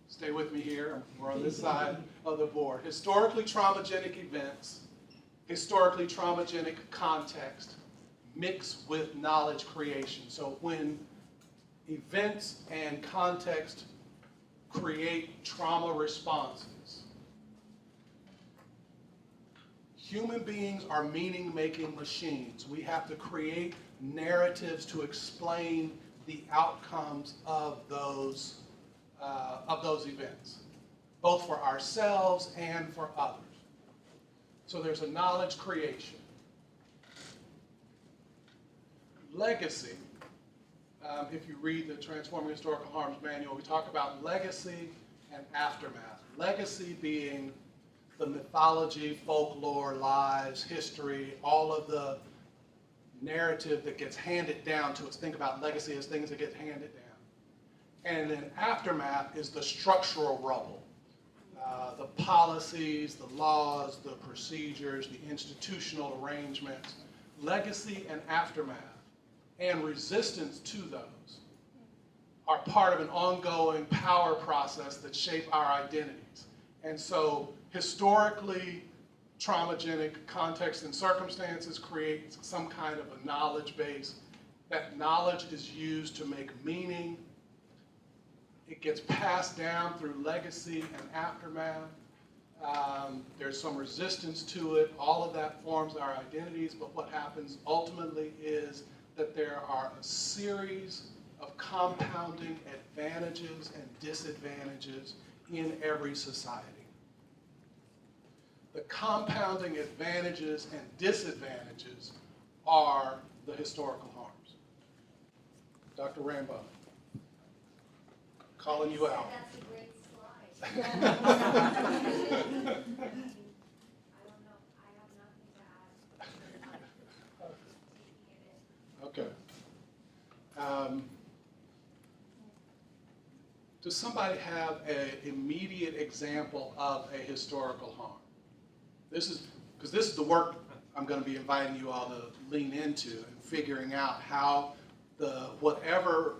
[SPEAKER 1] stay with me here. We're on this side of the board. Historically traumagenic events, historically traumagenic context, mixed with knowledge creation. So when events and context create trauma responses, human beings are meaning-making machines. We have to create narratives to explain the outcomes of those events, both for ourselves and for others. So there's a knowledge creation. Legacy. If you read the Transforming Historical Harms Manual, we talk about legacy and aftermath. Legacy being the mythology, folklore, lies, history, all of the narrative that gets handed down to us. Think about legacy as things that get handed down. And then aftermath is the structural rubble, the policies, the laws, the procedures, the institutional arrangements. Legacy and aftermath and resistance to those are part of an ongoing power process that shape our identities. And so historically traumagenic context and circumstances create some kind of a knowledge base. That knowledge is used to make meaning. It gets passed down through legacy and aftermath. There's some resistance to it. All of that forms our identities, but what happens ultimately is that there are a series of compounding advantages and disadvantages in every society. The compounding advantages and disadvantages are the historical harms. Dr. Rambo, calling you out.
[SPEAKER 2] That's a great slide. I don't know. I have nothing to add.
[SPEAKER 1] Okay. Does somebody have an immediate example of a historical harm? This is, because this is the work I'm going to be inviting you all to lean into and figuring out how whatever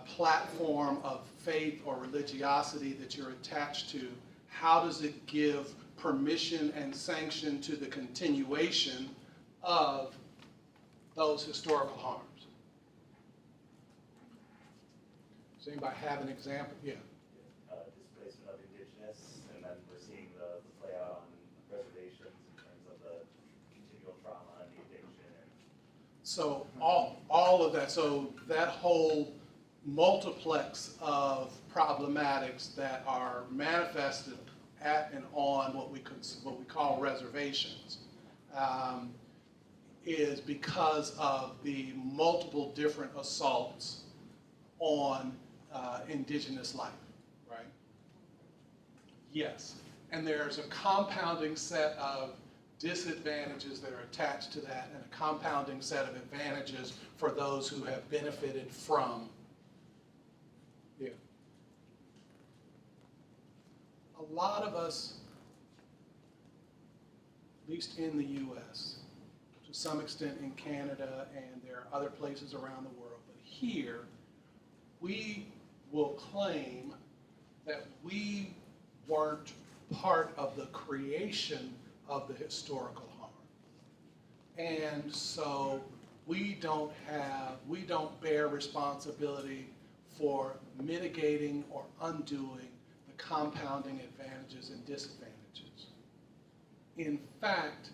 [SPEAKER 1] platform of faith or religiosity that you're attached to, how does it give permission and sanction to the continuation of those historical harms? Does anybody have an example? Yeah.
[SPEAKER 10] Displacement of indigenous, and then we're seeing the play out on reservations in terms of the continual trauma and the addiction.
[SPEAKER 1] So all of that, so that whole multiplex of problematics that are manifested at and on what we call reservations is because of the multiple different assaults on indigenous life, right? Yes, and there's a compounding set of disadvantages that are attached to that and a compounding set of advantages for those who have benefited from. Yeah. A lot of us, at least in the US, to some extent in Canada, and there are other places around the world, but here, we will claim that we weren't part of the creation of the historical harm. And so we don't bear responsibility for mitigating or undoing the compounding advantages and disadvantages. In fact,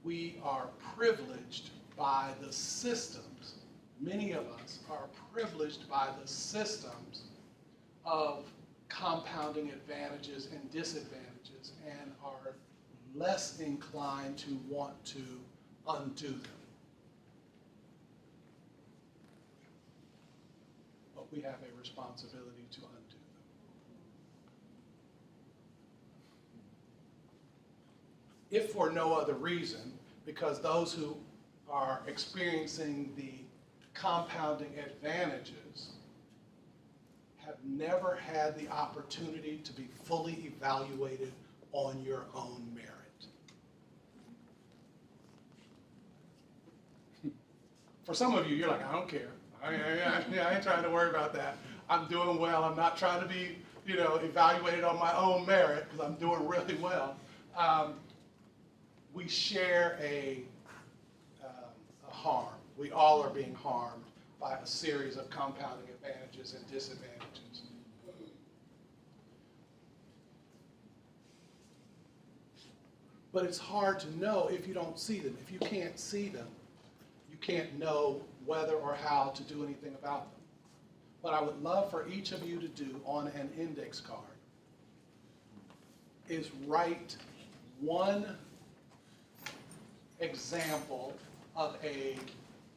[SPEAKER 1] we are privileged by the systems. Many of us are privileged by the systems of compounding advantages and disadvantages and are less inclined to want to undo them. But we have a responsibility to undo them. If for no other reason, because those who are experiencing the compounding advantages have never had the opportunity to be fully evaluated on your own merit. For some of you, you're like, I don't care. I ain't trying to worry about that. I'm doing well. I'm not trying to be, evaluated on my own merit because I'm doing really well. We share a harm. We all are being harmed by a series of compounding advantages and disadvantages. But it's hard to know if you don't see them. If you can't see them, you can't know whether or how to do anything about them. What I would love for each of you to do on an index card is write one example of a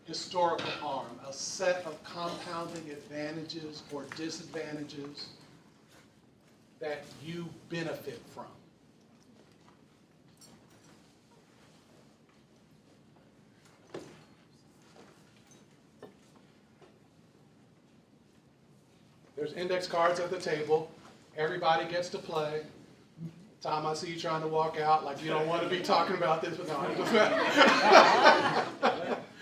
[SPEAKER 1] historical harm, a set of compounding advantages or disadvantages that you benefit from. There's index cards at the table. Everybody gets to play. Tom, I see you trying to walk out like you don't want to be talking about this, but no.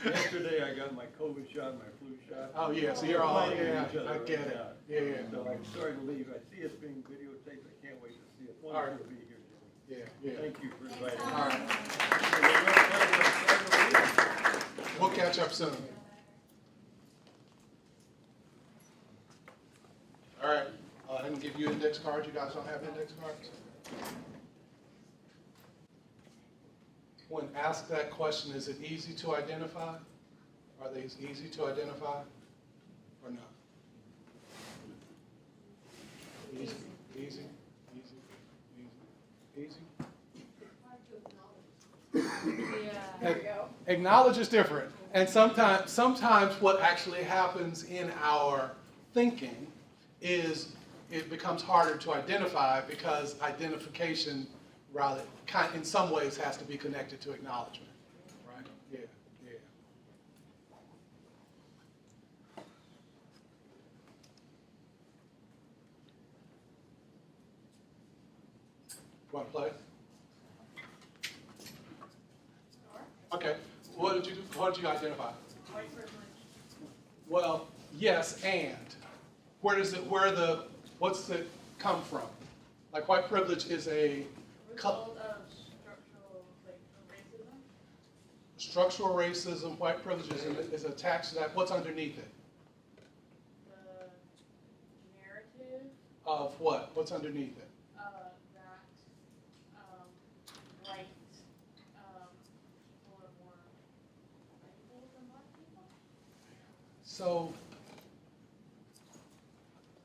[SPEAKER 11] Yesterday I got my COVID shot, my flu shot.
[SPEAKER 1] Oh yeah, so you're all,
[SPEAKER 11] Fighting
[SPEAKER 1] yeah,
[SPEAKER 11] each other
[SPEAKER 1] I get
[SPEAKER 11] right
[SPEAKER 1] it.
[SPEAKER 11] now.
[SPEAKER 1] Yeah.
[SPEAKER 11] So I'm sorry to leave. I see it's being videotaped. I can't wait to see it.
[SPEAKER 1] All right.
[SPEAKER 11] Wonderful to be here, Jimmy.
[SPEAKER 1] Yeah.
[SPEAKER 11] Thank you for inviting me.
[SPEAKER 1] All right. We'll catch up soon. All right, I didn't give you index cards. You guys don't have index cards? When asked that question, is it easy to identify? Are they easy to identify or not? Easy, easy, easy, easy.
[SPEAKER 6] There we go.
[SPEAKER 1] Acknowledge is different. And sometimes what actually happens in our thinking is it becomes harder to identify because identification rather in some ways has to be connected to acknowledgement. Right? Yeah. Want to play? Okay. What did you identify?
[SPEAKER 6] White privilege.
[SPEAKER 1] Well, yes, and what's it come from? Like white privilege is a
[SPEAKER 6] Result of structural racism.
[SPEAKER 1] structural racism. White privilege is attached to that. What's underneath it?
[SPEAKER 6] The narrative
[SPEAKER 1] Of what? What's underneath it?
[SPEAKER 6] that white people are more valuable than black people.
[SPEAKER 1] So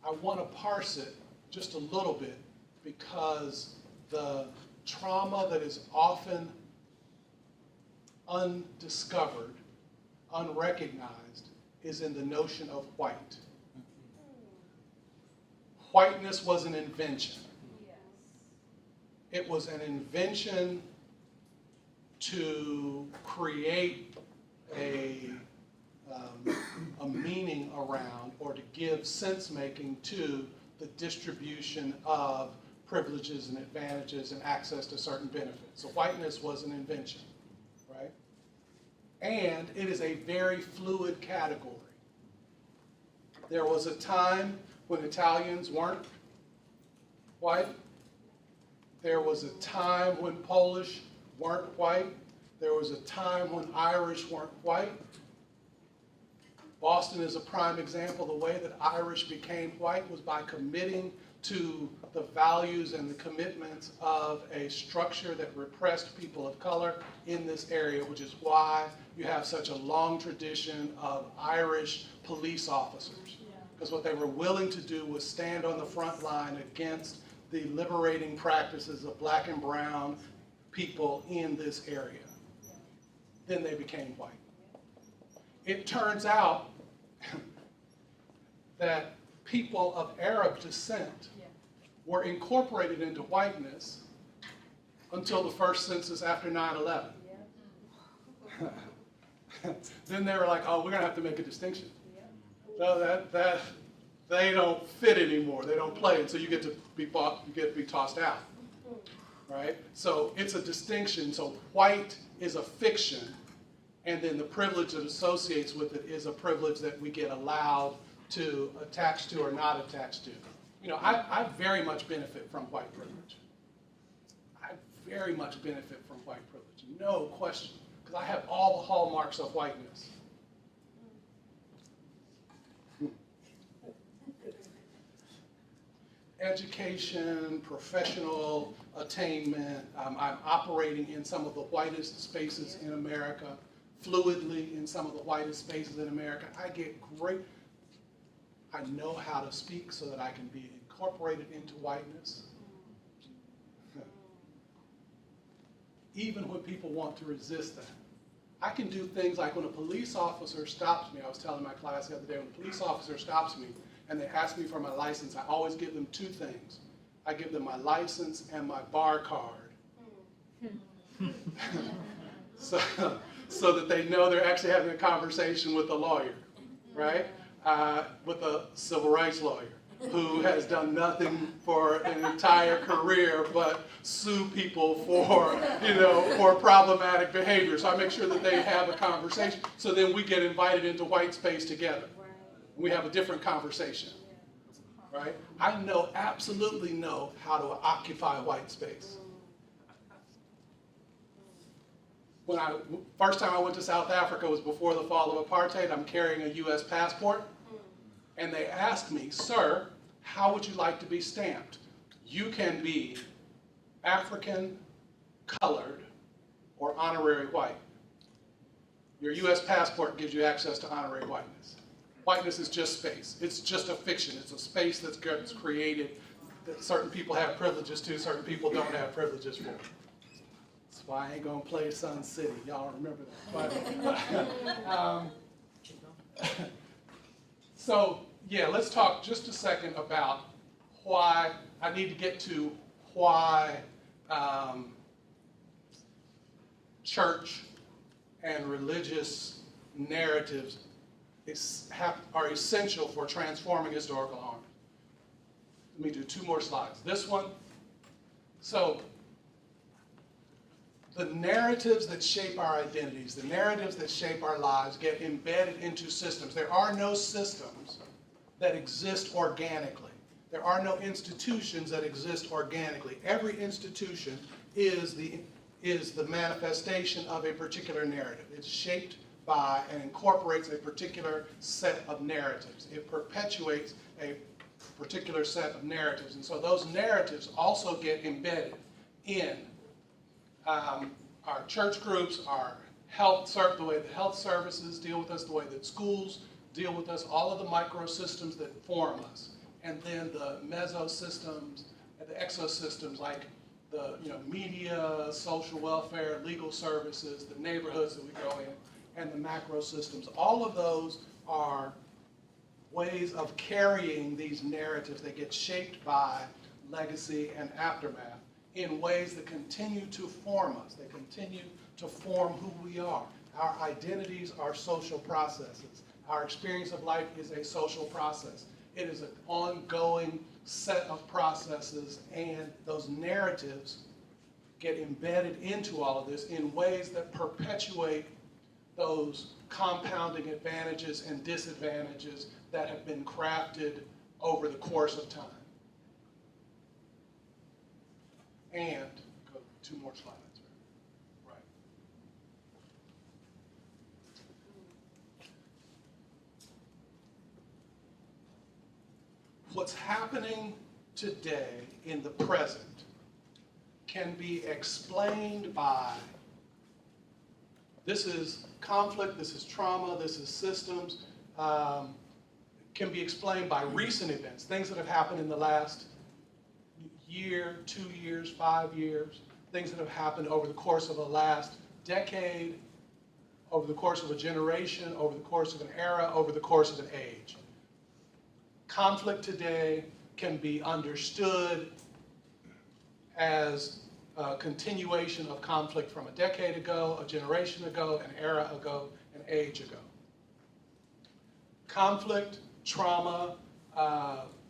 [SPEAKER 1] I want to parse it just a little bit because the trauma that is often undiscovered, unrecognized, is in the notion of white. Whiteness was an invention.
[SPEAKER 6] Yes.
[SPEAKER 1] It was an invention to create a meaning around or to give sense making to the distribution of privileges and advantages and access to certain benefits. So whiteness was an invention, right? And it is a very fluid category. There was a time when Italians weren't white. There was a time when Polish weren't white. There was a time when Irish weren't white. Boston is a prime example. The way that Irish became white was by committing to the values and the commitments of a structure that repressed people of color in this area, which is why you have such a long tradition of Irish police officers. Because what they were willing to do was stand on the front line against the liberating practices of black and brown people in this area. Then they became white. It turns out that people of Arab descent were incorporated into whiteness until the first census after 9/11. Then they were like, oh, we're going to have to make a distinction. So that they don't fit anymore. They don't play, and so you get to be tossed out. Right? So it's a distinction. So white is a fiction, and then the privilege that associates with it is a privilege that we get allowed to attach to or not attach to. You know, I very much benefit from white privilege. I very much benefit from white privilege, no question, because I have all the hallmarks of whiteness. Education, professional attainment. I'm operating in some of the whitest spaces in America, fluidly in some of the whitest spaces in America. I know how to speak so that I can be incorporated into whiteness. Even when people want to resist that. I can do things like when a police officer stops me, I was telling my class the other day, when a police officer stops me and they ask me for my license, I always give them two things. I give them my license and my bar card. so that they know they're actually having a conversation with a lawyer, right? With a civil rights lawyer who has done nothing for an entire career but sue people for problematic behavior. So I make sure that they have a conversation. So then we get invited into white space together. We have a different conversation, right? I absolutely know how to occupy white space. First time I went to South Africa was before the fall of apartheid. I'm carrying a U.S. passport. And they asked me, sir, how would you like to be stamped? You can be African, colored, or honorary white. Your U.S. passport gives you access to honorary whiteness. Whiteness is just space. It's just a fiction. It's a space that's created that certain people have privileges to, certain people don't have privileges for. That's why I ain't gonna play Sun City. Y'all remember that. So, yeah, let's talk just a second about why, I need to get to why church and religious narratives are essential for transforming historical harm. Let me do two more slides. This one. So, The narratives that shape our identities, the narratives that shape our lives get embedded into systems. There are no systems that exist organically. There are no institutions that exist organically. Every institution is the manifestation of a particular narrative. It's shaped by and incorporates a particular set of narratives. It perpetuates a particular set of narratives. And so those narratives also get embedded in our church groups, our the way the health services deal with us, the way that schools deal with us, all of the microsystems that form us. And then the mesosystems and the exosystems like the media, social welfare, legal services, the neighborhoods that we go in, and the macro systems. All of those are ways of carrying these narratives. They get shaped by legacy and aftermath in ways that continue to form us. They continue to form who we are. Our identities are social processes. Our experience of life is a social process. It is an ongoing set of processes, and those narratives get embedded into all of this in ways that perpetuate those compounding advantages and disadvantages that have been crafted over the course of time. And, go 2 more slides. Right. What's happening today in the present can be explained by, this is conflict, this is trauma, this is systems, can be explained by recent events, things that have happened in the last year, 2 years, 5 years, things that have happened over the course of the last decade, over the course of a generation, over the course of an era, over the course of an age. Conflict today can be understood as a continuation of conflict from a decade ago, a generation ago, an era ago, an age ago. Conflict, trauma,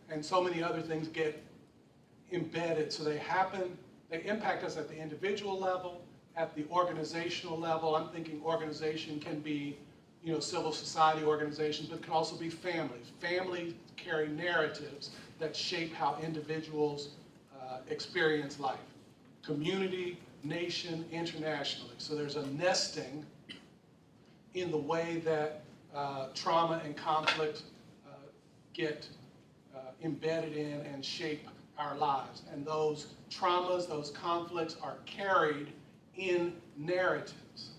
[SPEAKER 1] and so many other things get embedded. So they impact us at the individual level, at the organizational level. I'm thinking organization can be, civil society organizations, but it can also be families. Families carry narratives that shape how individuals experience life. Community, nation, internationally. So there's a nesting in the way that trauma and conflict get embedded in and shape our lives. And those traumas, those conflicts are carried in narratives.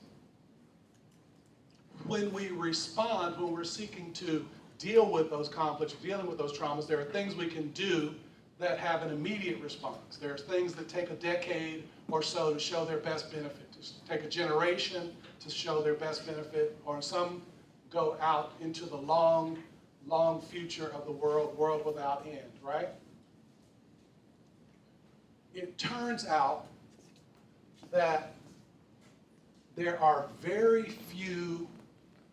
[SPEAKER 1] When we respond, when we're seeking to deal with those conflicts, dealing with those traumas, there are things we can do that have an immediate response. There are things that take a decade or so to show their best benefit, to take a generation to show their best benefit, or some go out into the long, long future of the world without end, right? It turns out that there are very few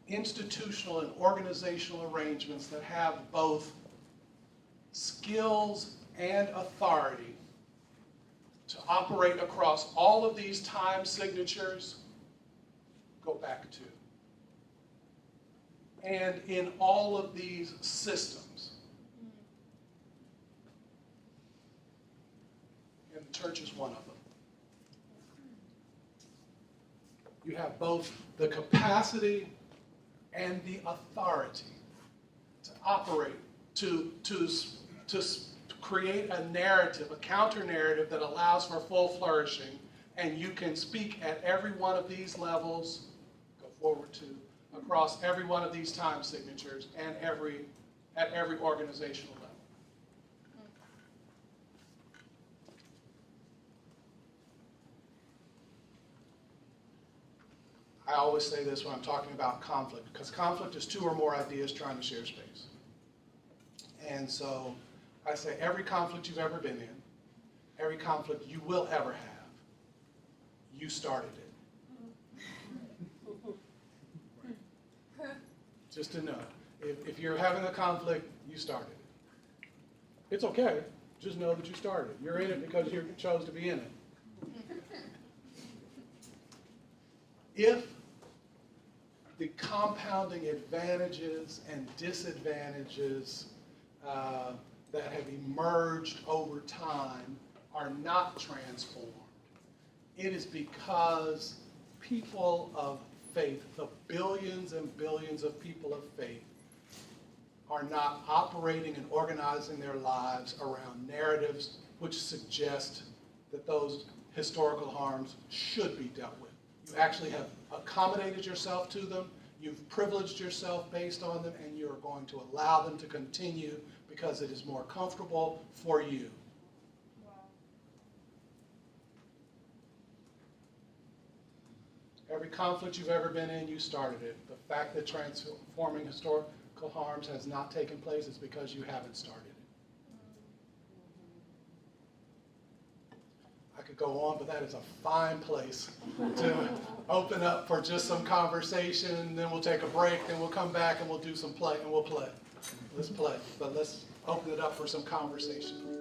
[SPEAKER 1] institutional and organizational arrangements that have both skills and authority to operate across all of these time signatures, go back to, and in all of these systems. And the church is one of them. You have both the capacity and the authority to operate, to create a narrative, a counter-narrative that allows for full flourishing, and you can speak at every one of these levels, go forward to, across every one of these time signatures and at every organizational level. I always say this when I'm talking about conflict, because conflict is 2 or more ideas trying to share space. And so I say every conflict you've ever been in, every conflict you will ever have, you started it. Just to know, if you're having a conflict, you started it. It's okay, just know that you started it. You're in it because you chose to be in it. if the compounding advantages and disadvantages that have emerged over time are not transformed, it is because people of faith, the billions and billions of people of faith, are not operating and organizing their lives around narratives which suggest that those historical harms should be dealt with. You actually have accommodated yourself to them, you've privileged yourself based on them, and you're going to allow them to continue because it is more comfortable for you.
[SPEAKER 6] Wow.
[SPEAKER 1] Every conflict you've ever been in, you started it. The fact that transforming historical harms has not taken place is because you haven't started it. I could go on, but that is a fine place to open up for just some conversation, then we'll take a break, then we'll come back and we'll do some play, and we'll play. Let's play, but let's open it up for some conversation.